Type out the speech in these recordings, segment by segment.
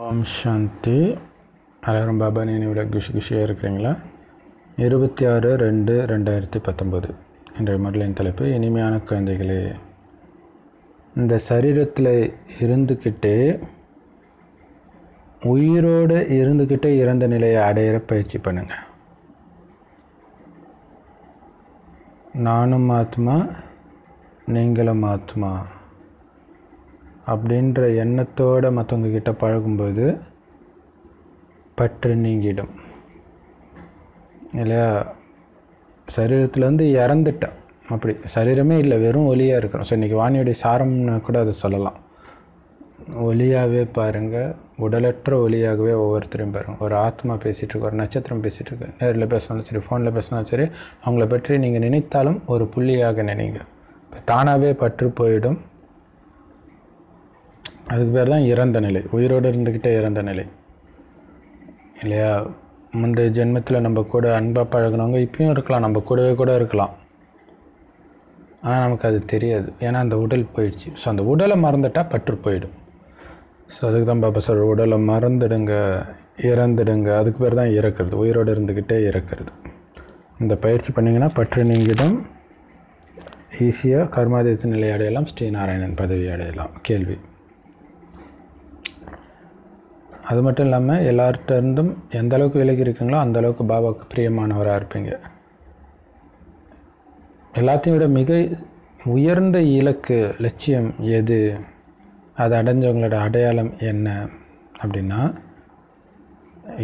ஓம் சாந்தி. அலரும் பாபா நினைவில் குஷியாக இருக்கிறீங்களா? 26/2/2019 இன்றைய முதலின் தலைப்பு, இனிமையான குழந்தைகளே, இந்த சரீரத்தில் இருந்துக்கிட்டே உயிரோடு இருந்துக்கிட்டே இறந்த நிலையை அடையிற பயிற்சி பண்ணுங்கள். நானும் ஆத்மா, நீங்களும் ஆத்மா அப்படின்ற எண்ணத்தோடு மற்றவங்க கிட்ட பழகும்போது பற்று நீங்கிடும் இல்லையா? சரீரத்துலேருந்து இறந்துட்டேன், அப்படி சரீரமே இல்லை, வெறும் ஒலியாக இருக்கிறோம். ஸோ இன்றைக்கி வாணியுடைய சாரம்னு கூட அதை சொல்லலாம். ஒலியாகவே பாருங்கள், உடலற்ற ஒலியாகவே ஒவ்வொருத்தரையும் பாருங்கள். ஒரு ஆத்மா பேசிகிட்ருக்கு, ஒரு நட்சத்திரம் பேசிகிட்ருக்கு, நேரில் பேசினாலும் சரி, ஃபோனில் பேசினாலும் சரி, அவங்கள பற்றி நீங்கள் நினைத்தாலும் ஒரு புள்ளியாக நினைங்க. இப்போ தானாகவே பற்று போயிடும். அதுக்கு பேர் தான் இறந்த நிலை, உயிரோடு இருந்துக்கிட்டே இறந்த நிலை இல்லையா? முந்தைய ஜென்மத்தில் நம்ம கூட அன்பாக பழகினவங்க இப்பயும் இருக்கலாம், நம்ம கூடவே கூட இருக்கலாம். ஆனால் நமக்கு அது தெரியாது, ஏன்னா அந்த உடல் போயிடுச்சு. ஸோ அந்த உடலை மறந்துட்டால் பற்று போயிடும். ஸோ அதுக்கு தான் பாப்பா சொல்கிற, உடலை மறந்துடுங்க, இறந்துடுங்க. அதுக்கு பேர் தான் இறக்கிறது, உயிரோடு இருந்துக்கிட்டே இறக்கிறது. இந்த பயிற்சி பண்ணிங்கன்னா பற்று நீங்கிடும். ஈஸியாக கர்மாதீத்த நிலை அடையலாம், ஸ்ரீ நாராயணன் பதவி அடையலாம். கேள்வி, அது மட்டும் இல்லாமல் எல்லார்கிட்ட இருந்தும் எந்த அளவுக்கு விலகி இருக்கீங்களோ அந்த அளவுக்கு பாபாவுக்கு பிரியமானவராக இருப்பீங்க. எல்லாத்தையும் விட மிக உயர்ந்த இலக்கு, லட்சியம் எது, அதை அடைஞ்சவங்களோட அடையாளம் என்ன அப்படின்னா,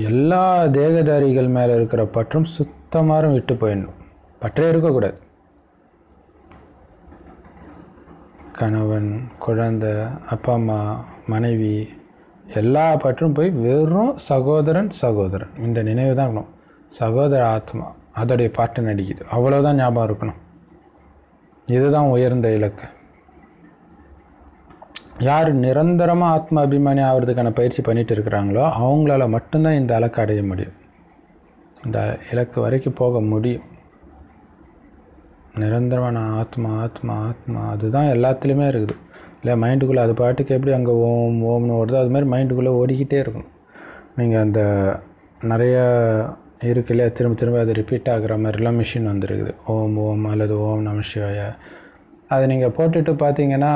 எல்லா தேகதாரிகள் மேலே இருக்கிற பற்றும் சுத்தமாக விட்டு போயிடணும். பற்றே இருக்கக்கூடாது. கணவன், குழந்தை, அப்பா அம்மா, மனைவி, எல்லா பற்றும் போய் வெறும் சகோதரன் சகோதரன் இந்த நினைவு தான் இருக்கணும். சகோதர ஆத்மா அதோடைய பாட்டு நடிக்குது, அவ்வளோதான் ஞாபகம் இருக்கணும். இதுதான் உயர்ந்த இலக்கு. யார் நிரந்தரமாக ஆத்மா அபிமானி ஆகிறதுக்கான பயிற்சி பண்ணிட்டு இருக்கிறாங்களோ அவங்களால மட்டும்தான் இந்த இலக்கு அடைய முடியும், இந்த இலக்கு வரைக்கும் போக முடியும். நிரந்தரமான ஆத்மா ஆத்மா ஆத்மா அதுதான் எல்லாத்துலேயுமே இருக்குது இல்லை? மைண்டுக்குள்ளே அது பாட்டுக்கு எப்படி அங்கே ஓம் ஓம்னு ஓடுதோ அது மாதிரி மைண்டுக்குள்ளே ஓடிக்கிட்டே இருக்கணும். நீங்கள் அந்த நிறைய இருக்கு இல்லையா, திரும்ப திரும்ப அது ரிப்பீட் ஆகிற மாதிரிலாம் மிஷின் வந்துருக்குது. ஓம் ஓம் அல்லது ஓம் நம சிவாய. அதை நீங்கள் போட்டுட்டு பார்த்தீங்கன்னா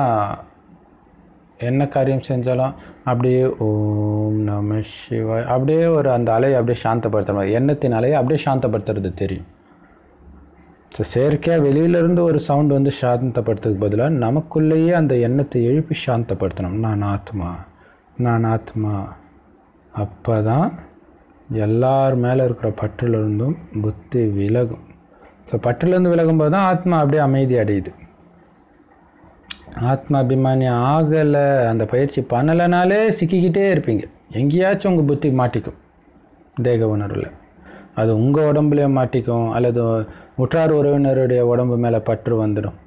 என்ன காரியம் செஞ்சாலும் அப்படியே ஓம் நம சிவாய் அப்படியே ஒரு அந்த அலையை அப்படியே சாந்தப்படுத்துற மாதிரி, எண்ணத்தின் அலையை அப்படியே சாந்தப்படுத்துறது தெரியும். ஸோ செயற்கையாக வெளியிலேருந்து ஒரு சவுண்டு வந்து சாந்தப்படுத்துறதுக்கு பதிலாக நமக்குள்ளேயே அந்த எண்ணத்தை எழுப்பி சாந்தப்படுத்தணும். நான் ஆத்மா, நான் ஆத்மா. அப்போ தான் எல்லார் மேலே இருக்கிற பற்றிலிருந்தும் புத்தி விலகும். ஸோ பற்றிலேருந்து விலகும்போது தான் ஆத்மா அப்படியே அமைதி அடையுது. ஆத்மா அபிமானி ஆகலை, அந்த பயிற்சி பண்ணலைனாலே சிக்கிக்கிட்டே இருப்பீங்க. எங்கேயாச்சும் உங்கள் புத்தி மாட்டிக்கும் தேக உணர்வில். அது உங்கள் உடம்புலேயே மாட்டிக்கும், அல்லது உற்றார் உறவினருடைய உடம்பு மேலே பற்று வந்துடும்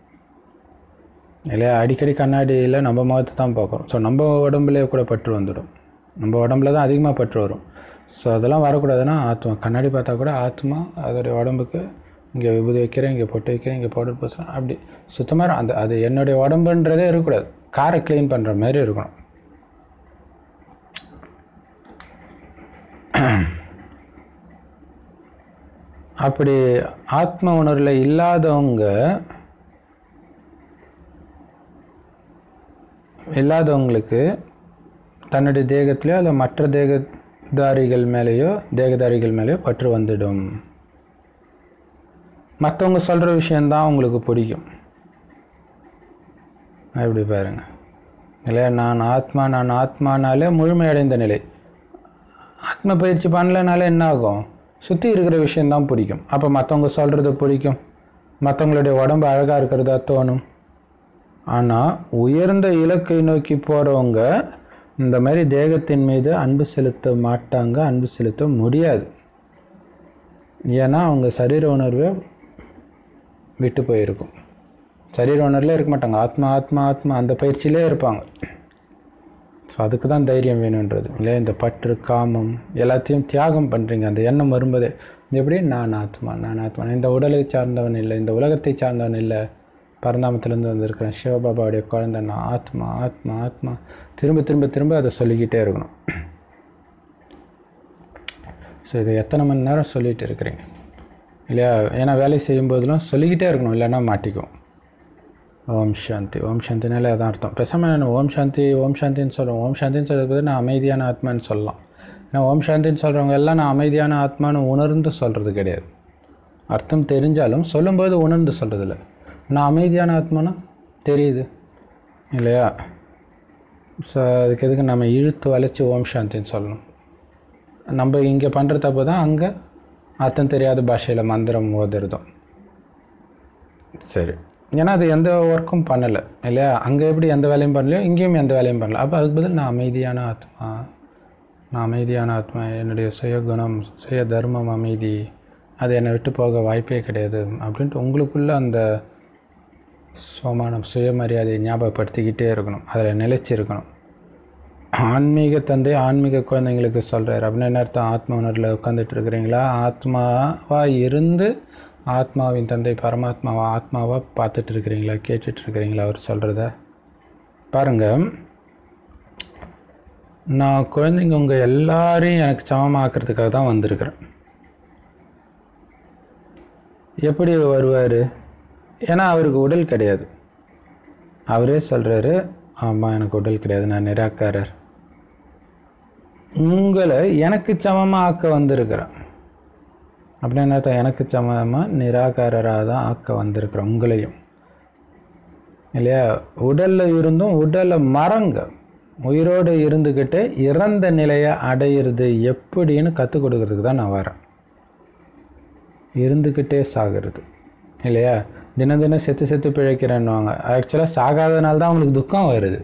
இல்லையா? அடிக்கடி கண்ணாடியில் நம்ம முகத்தை தான் பார்க்குறோம். ஸோ நம்ம உடம்புலேயே கூட பற்று வந்துடும். நம்ம உடம்புல தான் அதிகமாக பற்று வரும். ஸோ அதெல்லாம் வரக்கூடாதுன்னா ஆத்மா கண்ணாடி பார்த்தா கூட ஆத்மா அதோடைய உடம்புக்கு இங்கே விபூதி வைக்கிறேன், இங்கே பொட்டு வைக்கிறேன், இங்கே பவுடர் பூசுகிறேன், அப்படி சுத்தமாக அந்த அது என்னுடைய உடம்புன்றதே இருக்கக்கூடாது. காரை க்ளீன் பண்ணுற மாதிரி இருக்கணும். அப்படி ஆத்ம உணர்வில் இல்லாதவங்களுக்கு தன்னுடைய தேகத்திலேயோ அல்ல மற்ற தேகதாரிகள் மேலேயோ பற்று வந்துடும். மற்றவங்க சொல்கிற விஷயந்தான் அவங்களுக்கு பிடிக்கும். எப்படி பாருங்க இல்லையா? நான் ஆத்மானாலே முழுமையடைந்த நிலை. ஆத்ம பயிற்சி பண்ணலனாலே என்ன ஆகும்? சுற்றி இருக்கிற விஷயந்தான் பிடிக்கும். அப்போ மற்றவங்க சொல்கிறது பிடிக்கும், மற்றவங்களுடைய உடம்பு அழகாக இருக்கிறதா தோணும். ஆனால் உயர்ந்த இலக்கை நோக்கி போகிறவங்க இந்த மாதிரி தேகத்தின் மீது அன்பு செலுத்த மாட்டாங்க, அன்பு செலுத்த முடியாது. ஏன்னா அவங்க சரீர உணர்வை விட்டு போயிருக்கும். சரீர உணர்வில் இருக்க மாட்டாங்க, ஆத்மா ஆத்மா ஆத்மா அந்த பயிற்சியிலே இருப்பாங்க. ஸோ அதுக்கு தான் தைரியம் வேணுன்றது இல்லையா? இந்த பற்று, காமம் எல்லாத்தையும் தியாகம் பண்ணுறீங்க. அந்த எண்ணம் வரும்போதே எப்படி நான் ஆத்மா, இந்த உடலை சார்ந்தவன் இல்லை, இந்த உலகத்தை சார்ந்தவன் இல்லை, பரந்தாமத்திலேருந்து வந்திருக்கிறேன், சிவபாபாவுடைய குழந்தை, நான் ஆத்மா ஆத்மா ஆத்மா திரும்ப திரும்ப திரும்ப அதை சொல்லிக்கிட்டே இருக்கணும். ஸோ இதை எத்தனை மணி நேரம் சொல்லிகிட்டு இருக்கிறீங்க இல்லையா? ஏன்னா வேலை செய்யும்போதெல்லாம் சொல்லிக்கிட்டே இருக்கணும், இல்லைன்னா மாட்டிக்கும். ஓம் சாந்தி. ஓம் சாந்தினாலே அதான் அர்த்தம். பேசாமல் நான் ஓம் சாந்தி ஓம் சாந்தின்னு சொல்கிறேன். ஓம் சாந்தின்னு சொல்கிறது நான் அமைதியான ஆத்மான்னு சொல்லலாம். ஏன்னா ஓம் சாந்தின்னு சொல்கிறவங்க எல்லாம் நான் அமைதியான ஆத்மான்னு உணர்ந்து சொல்கிறது கிடையாது. அர்த்தம் தெரிஞ்சாலும் சொல்லும்போது உணர்ந்து சொல்கிறதில்ல. நான் அமைதியான ஆத்மானா தெரியுது இல்லையா? ஸோ அதுக்கு எதுக்கு நம்ம இழுத்து வளைச்சி ஓம் சாந்தின்னு சொல்லணும்? நம்ம இங்கே பண்ணுற தப்பு தான் அங்கே அர்த்தம் தெரியாத பாஷையில் மந்திரம் ஓதுறதும். சரி, ஏன்னா அது எந்த ஒர்க்கும் பண்ணலை இல்லையா? அங்கே எப்படி எந்த வேலையும் பண்ணலையோ இங்கேயும் எந்த வேலையும் பண்ணல. அப்போ அதுக்கு பதில் நான் அமைதியான ஆத்மா, நான் அமைதியான ஆத்மா, என்னுடைய சுயகுணம் சுய தர்மம் அமைதி, அது என்னை விட்டு போக வாய்ப்பே கிடையாது அப்படின்ட்டு உங்களுக்குள்ளே அந்த சோமானம் சுயமரியாதையை ஞாபகப்படுத்திக்கிட்டே இருக்கணும், அதில் நிலைச்சி இருக்கணும். ஆன்மீக தந்தை ஆன்மீக குழந்தைங்களுக்கு சொல்கிறார் அப்படின்னு என்ன அர்த்தம்? ஆத்மா உணர்வில் உட்காந்துட்டு இருக்கிறீங்களா? ஆத்மாவாக இருந்து ஆத்மாவின் தந்தை பரமாத்மாவா ஆத்மாவாக பார்த்துட்டு இருக்கிறீங்களா, கேட்டுட்ருக்கிறீங்களா அவர் சொல்கிறத? பாருங்கள், நான் குழந்தைங்க உங்கள் எல்லாரையும் எனக்கு சமமாக்குறதுக்காக தான் வந்திருக்கிறேன். எப்படி வருவார்? ஏன்னா அவருக்கு உடல் கிடையாது. அவரே சொல்கிறாரு, ஆமாம் எனக்கு உடல் கிடையாது, நான் நிராகாரர். உங்களை எனக்கு சமமாக ஆக்க வந்திருக்கிறேன் அப்படின்னு அர்த்தம். எனக்கு சமமாக நிராகாரராக தான் ஆக்க வந்திருக்கிறேன் உங்களையும் இல்லையா? உடலில் இருந்தும் உடலை மறங்க, உயிரோடு இருந்துக்கிட்டு இறந்த நிலையை அடையிறது எப்படின்னு கற்றுக் கொடுக்கறதுக்கு தான் நான் வரேன். இருந்துக்கிட்டே சாகிறது இல்லையா? தினம் தினம் செத்து செத்து பிழைக்கிறேன்னுவாங்க. ஆக்சுவலாக சாகாதனால தான் அவங்களுக்கு துக்கம் வருது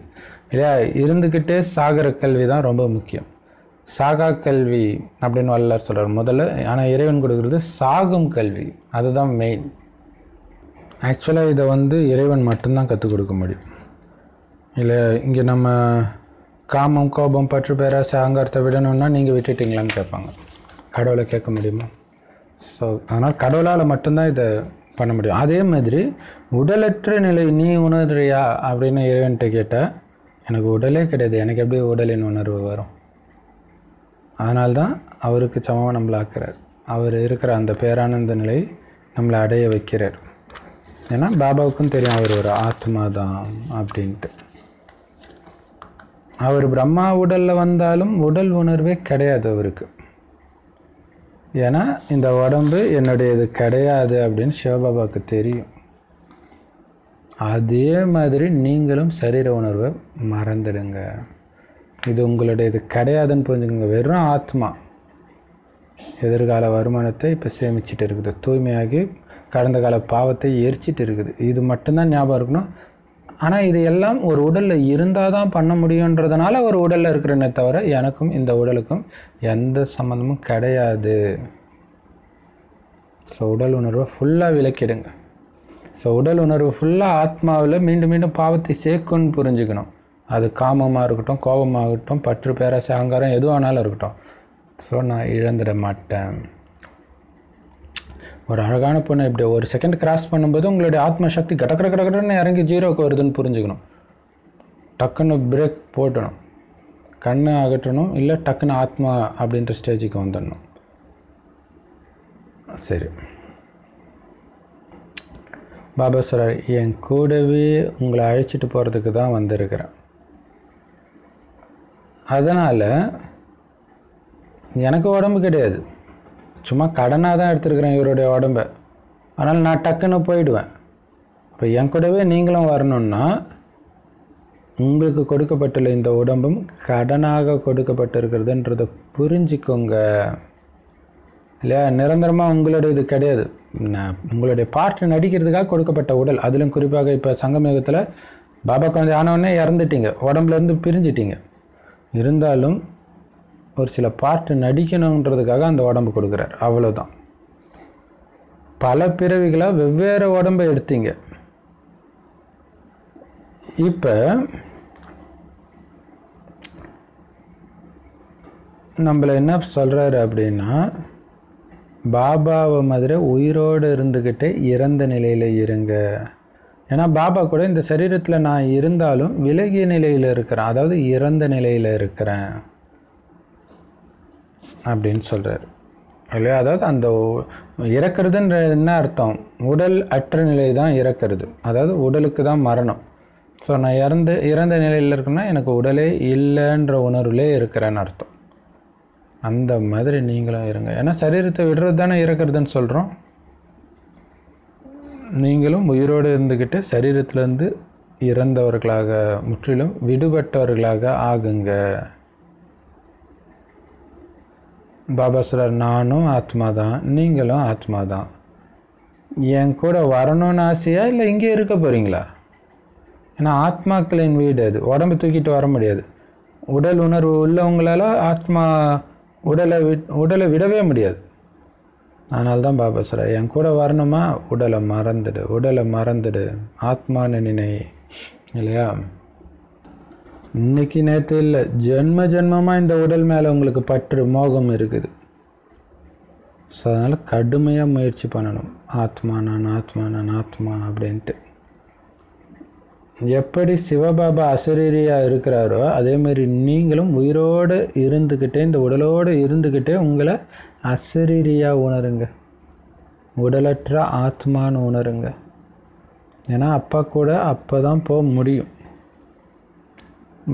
இல்லையா? இருந்துக்கிட்டே சாகிற கல்வி தான் ரொம்ப முக்கியம். சாகா கல்வி அப்படின்னு வள்ளலார் சொல்கிறார் முதல்ல. ஆனால் இறைவன் கொடுக்குறது சாகும் கல்வி, அதுதான் மெயின். ஆக்சுவலாக இதை இறைவன் மட்டும்தான் கற்றுக் கொடுக்க முடியும் இல்லை? இங்கே நம்ம காமம் கோபம் பற்று பேராசை அகங்காரத்தை விடணும்னா நீங்கள் விட்டுட்டீங்களான்னு கேட்பாங்க. கடவுளை கேட்க முடியுமா? ஸோ அதனால் கடவுளால் மட்டும்தான் இதை பண்ண முடியும். அதே மாதிரி உடலற்ற நிலை நீ உணர்றியா அப்படின்னு இறைவன்கிட்ட கேட்டால், எனக்கு உடலே கிடையாது, எனக்கு எப்படி உடலின் உணர்வு வரும்? அதனால்தான் அவருக்கு சமமாக நம்மளை ஆக்குறார். அவர் இருக்கிற அந்த பேரானந்த நிலை நம்மளை அடைய வைக்கிறார். ஏன்னா பாபாவுக்கும் தெரியும் அவர் ஒரு ஆத்மா தான் அப்படின்ட்டு. அவர் பிரம்மா உடலில் வந்தாலும் உடல் உணர்வே கிடையாது அவருக்கு. ஏன்னா இந்த உடம்பு என்னுடையது கிடையாது அப்படின்னு சிவபாபாவுக்கு தெரியும். அதே மாதிரி நீங்களும் சரீர உணர்வை மறந்துடுங்க. இது உங்களுடையது கிடையாதுன்னு புரிஞ்சுக்கோங்க. வெறும் ஆத்மா எதிர்கால வருமானத்தை இப்போ சேமிச்சுட்டு இருக்குது, தூய்மையாகி கடந்த கால பாவத்தை எரிச்சிட்டு இருக்குது. இது மட்டும்தான் ஞாபகம் இருக்கணும். ஆனால் இது எல்லாம் ஒரு உடலில் இருந்தால் தான் பண்ண முடியுன்றதுனால ஒரு உடலில் இருக்கிறனே தவிர எனக்கும் இந்த உடலுக்கும் எந்த சம்மந்தமும் கிடையாது. ஸோ உடல் உணர்வை ஃபுல்லாக விளக்கிடுங்க. ஸோ உடல் உணர்வு ஃபுல்லாக ஆத்மாவில் மீண்டும் மீண்டும் பாவத்தை சேர்க்குன்னு புரிஞ்சுக்கணும். அது காமமாக இருக்கட்டும், கோபமாகட்டும், பற்று பேராசை அகங்காரம் எதுவானாலும் இருக்கட்டும். ஸோ நான் இழந்துட மாட்டேன். ஒரு அழகான பொண்ணை இப்படி ஒரு செகண்ட் கிராஸ் பண்ணும்போது உங்களுடைய ஆத்ம சக்தி கடன்னு இறங்கி ஜீரோவுக்கு வருதுன்னு புரிஞ்சுக்கணும். டக்குன்னு பிரேக் போட்டணும், கண்ணை அகற்றணும், இல்லை டக்குன்னு ஆத்மா அப்படின்ற ஸ்டேஜுக்கு வந்துடணும். சரி, பாபா சொல்றார், என் கூடவே உங்களை அழைச்சிட்டு போகிறதுக்கு தான் வந்திருக்கிறேன். அதனால் எனக்கு உடம்பு கிடையாது, சும்மா கடனாக தான் எடுத்துருக்கிறேன் இவருடைய உடம்பை. அதனால் நான் டக்குன்னு போயிடுவேன். இப்போ என் கூடவே நீங்களும் வரணுன்னா உங்களுக்கு கொடுக்கப்பட்டுள்ள இந்த உடம்பும் கடனாக கொடுக்கப்பட்டிருக்கிறதுன்றதை புரிஞ்சிக்கோங்க இல்லையா? நிரந்தரமாக உங்களுடைய இது கிடையாது. உங்களுடைய பார்ட் நடிக்கிறதுக்காக கொடுக்கப்பட்ட உடல். அதிலும் குறிப்பாக இப்போ சங்கமயுகத்தில் பாபா கொஞ்சம் ஆனவுடனே இறந்துட்டீங்க, உடம்புலேருந்து பிரிஞ்சிட்டீங்க. இருந்தாலும் ஒரு சில பார்ட் நடிக்கணுன்றதுக்காக அந்த உடம்பு கொடுக்குறார், அவ்வளோதான். பல பிறவிகளாக வெவ்வேறு உடம்பை எடுத்தீங்க. இப்போ நம்மளை என்ன சொல்கிறாரு அப்படின்னா, பாபாவை மாதிரி உயிரோடு இருந்துக்கிட்டே இறந்த நிலையில் இருங்க. ஏன்னா பாபா கூட இந்த சரீரத்தில் நான் இருந்தாலும் விலகிய நிலையில் இருக்கிறேன், அதாவது இறந்த நிலையில் இருக்கிறேன் அப்படின்னு சொல்கிறார். இல்லையா? அதாவது அந்த இறக்கிறதுன்ற என்ன அர்த்தம்? உடல் அற்ற நிலை தான் இறக்கிறது, அதாவது உடலுக்கு தான் மரணம். ஸோ நான் இறந்த நிலையில் இருக்குன்னா எனக்கு உடலே இல்லைன்ற உணர்வுலே இருக்கிறேன்னு அர்த்தம். அந்த மாதிரி நீங்களும் இருங்க. ஏன்னா சரீரத்தை விடுறது தானே இறக்கிறதுன்னு சொல்கிறோம். நீங்களும் உயிரோடு இருந்துக்கிட்டு சரீரத்திலேருந்து இறந்தவர்களாக, முற்றிலும் விடுபட்டவர்களாக ஆகுங்க. பாபா சொல்றார், நானும் ஆத்மா தான், நீங்களும் ஆத்மா தான். என் கூட வரணும்னு ஆசையா இல்லை இங்கே இருக்க போகிறீங்களா? ஏன்னா ஆத்மாக்களின் வீடு அது. உடம்பு தூக்கிட்டு வர முடியாது. உடல் உணர்வு உள்ளவங்களால ஆத்மா உடலை விடவே முடியாது. அதனால தான் பாபா சொல்கிறார், என் கூட வரணுமா, உடலை மறந்துடு, ஆத்மான்னு நினை. இல்லையா? இன்னைக்கு நேற்று இல்லை, ஜென்மமாக இந்த உடல் மேலே உங்களுக்கு பற்று மோகம் இருக்குது. ஸோ அதனால் கடுமையாக முயற்சி பண்ணணும். ஆத்மா அப்படின்ட்டு. எப்படி சிவபாபா அசரீரியாக இருக்கிறாரோ அதேமாரி நீங்களும் உயிரோடு இருந்துக்கிட்டே, இந்த உடலோடு இருந்துக்கிட்டே உங்களை அசரீரியாக உணருங்க, உடலற்ற ஆத்மான்னு உணருங்க. ஏன்னா அப்பா கூட அப்போ தான் போக முடியும்.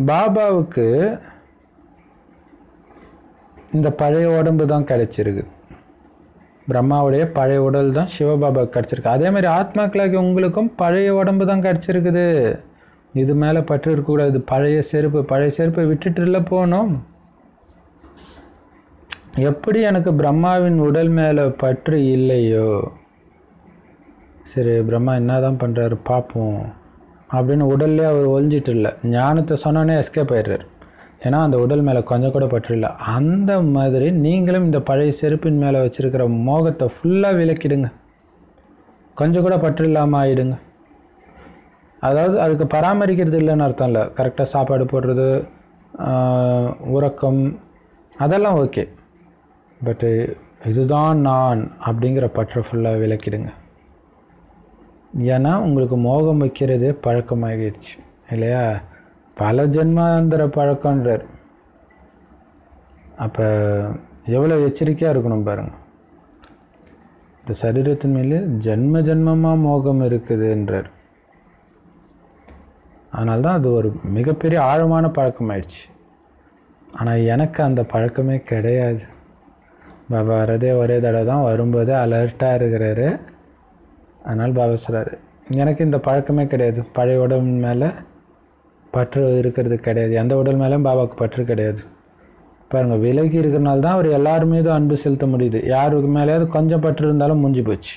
பாபாவுக்கு இந்த பழைய உடம்பு தான் கிடைச்சிருக்கு. பிரம்மாவுடைய பழைய உடல் தான் சிவபாபாவுக்கு கிடச்சிருக்கு. அதே மாதிரி ஆத்மாக்களாகி உங்களுக்கும் பழைய உடம்பு தான் கிடச்சிருக்குது. இது மேலே பற்று இருக்கக்கூடாது. பழைய செருப்பை விட்டுட்டு இல்லை போகணும். எப்படி எனக்கு பிரம்மாவின் உடல் மேலே பற்று இல்லையோ, சரி பிரம்மா என்ன தான் பண்ணுறாரு பார்ப்போம் அப்படின்னு உடல்லே அவர் ஒழிஞ்சிட்டு இல்லை, ஞானத்தை சொன்னோன்னே எஸ்கேப் ஆயிடுறார். ஏன்னா அந்த உடல் மேலே கொஞ்சம் கூட பற்று இல்லை. அந்த மாதிரி நீங்களும் இந்த பழைய செருப்பின் மேலே வச்சுருக்கிற மோகத்தை ஃபுல்லாக விலக்கிடுங்க. கொஞ்சம் கூட பற்று இல்லாமல் ஆகிடுங்க. அதாவது அதுக்கு பராமரிக்கிறது இல்லைன்னு அர்த்தம் இல்லை. கரெக்டாக சாப்பாடு போடுறது, உறக்கம், அதெல்லாம் ஓகே. பட்டு இதுதான் நான் அப்படிங்கிற பற்றை ஃபுல்லாக விலக்கிடுங்க. ஏன்னா உங்களுக்கு மோகம் வைக்கிறதே பழக்கமாகிடுச்சு இல்லையா? பல ஜென்மாந்திர பழக்கன்றார். அப்போ எவ்வளோ எச்சரிக்கையாக இருக்கணும் பாருங்கள். இந்த சரீரத்தின் மேலே ஜென்மமாக மோகம் இருக்குதுன்றார். அதனால்தான் அது ஒரு மிகப்பெரிய ஆழமான பழக்கமாயிடுச்சு. ஆனால் எனக்கு அந்த பழக்கமே கிடையாது. பாபா வரதே ஒரே தடவை தான், வரும்போதே அலர்ட்டாக இருக்கிறாரு. அதனால் பாபா சொல்கிறாரு, எனக்கு இந்த பழக்கமே கிடையாது. பழைய உடம்பு மேலே பற்று இருக்கிறது கிடையாது. எந்த உடல் மேலேயும் பாபாவுக்கு பற்று கிடையாது. பாருங்கள், விலகி இருக்கிறனால தான் அவர் எல்லார் மீதும் அன்பு செலுத்த முடியுது. யாருக்கு மேலேயாவது கொஞ்சம் பற்று இருந்தாலும் முடிஞ்சு போச்சு.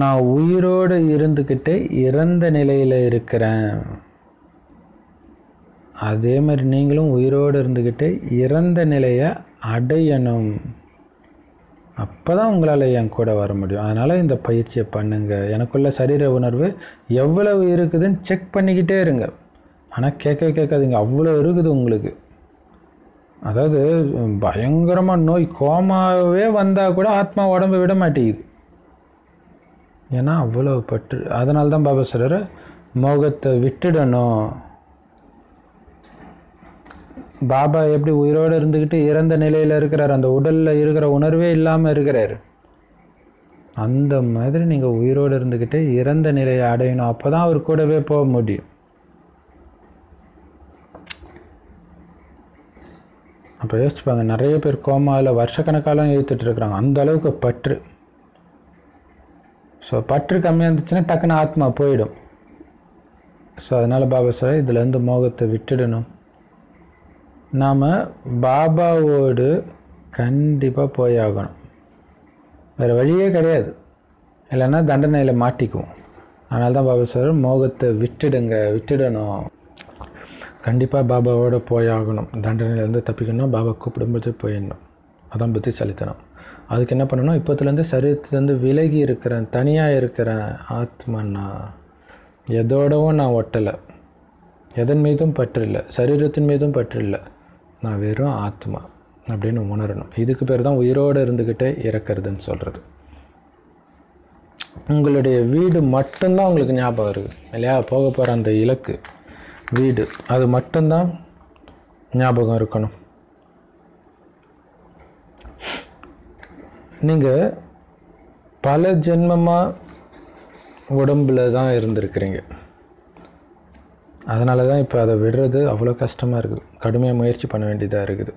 நான் உயிரோடு இருந்துக்கிட்டே இறந்த நிலையில் இருக்கிறேன். அதே மாதிரி நீங்களும் உயிரோடு இருந்துக்கிட்டே இறந்த நிலையை அடையணும். அப்போ தான் உங்களால் என் கூட வர முடியும். அதனால் இந்த பயிற்சியை பண்ணுங்கள். எனக்குள்ள சரீர உணர்வு எவ்வளவு இருக்குதுன்னு செக் பண்ணிக்கிட்டே இருங்க. ஆனால் கேட்காதீங்க, அவ்வளோ இருக்குது உங்களுக்கு. அதாவது பயங்கரமாக நோய் கோமாவே வந்தால் கூட ஆத்மா உடம்பை விட மாட்டேங்குது. ஏன்னா அவ்வளோ பற்று. அதனால தான் பாபா சொல்கிறார், மோகத்தை விட்டுடணும். பாபா எப்படி உயிரோடு இருந்துக்கிட்டு இறந்த நிலையில் இருக்கிறார், அந்த உடலில் இருக்கிற உணர்வே இல்லாமல் இருக்கிறார். அந்த மாதிரி நீங்கள் உயிரோடு இருந்துக்கிட்டு இறந்த நிலையை அடையணும். அப்போ தான் அவர் கூடவே போக முடியும். அப்போ யோசிச்சுப்பாங்க, நிறைய பேர் கோமாவில் வருஷக்கணக்காலம் இழுத்துட்ருக்குறாங்க. அந்த அளவுக்கு பற்று. ஸோ பற்று கம்மியாக இருந்துச்சுன்னா டக்குன்னு ஆத்மா போயிடும். ஸோ அதனால் பாபா சொல்ல, இதுலேருந்து மோகத்தை விட்டுடணும். நாம் பாபாவோடு கண்டிப்பாக போயாகணும். வேறு வழியே கிடையாது. இல்லைன்னா தண்டனையில் மாட்டிக்குவோம். அதனால தான் பாபா சொல்கிறார், மோகத்தை விட்டுடணும். கண்டிப்பாக பாபாவோடு போயாகணும். தண்டனையிலேருந்து தப்பிக்கணும். பாபா கூப்பிடும்போது போயிடணும். அதான் புத்திசாலித்தனம். அதுக்கு என்ன பண்ணணும்? இப்போத்துலேருந்து சரீரத்துலேருந்து விலகி இருக்கிறேன், தனியாக இருக்கிறேன். ஆத்மன்னா எதோடவும் நான் ஒட்டலை, எதன் மீதும் பற்று இல்லை, சரீரத்தின் மீதும் பற்று இல்லை, நான் வெறும் ஆத்மா அப்படின்னு உணரணும். இதுக்கு பேர் தான் உயிரோடு இருந்துக்கிட்டே இறக்கிறதுன்னு சொல்கிறது. உங்களுடைய வீடு மட்டும்தான் உங்களுக்கு ஞாபகம் இருக்குது இல்லையா? போக போகிற அந்த இலக்கு வீடு, அது மட்டும்தான் ஞாபகம் இருக்கணும். நீங்கள் பல ஜென்மமாக உடம்பில் தான் இருந்திருக்கிறீங்க. அதனால தான் இப்போ அதை விடுறது அவ்வளோ கஷ்டமாக இருக்குது, கடுமையாக முயற்சி பண்ண வேண்டியதாக இருக்குது.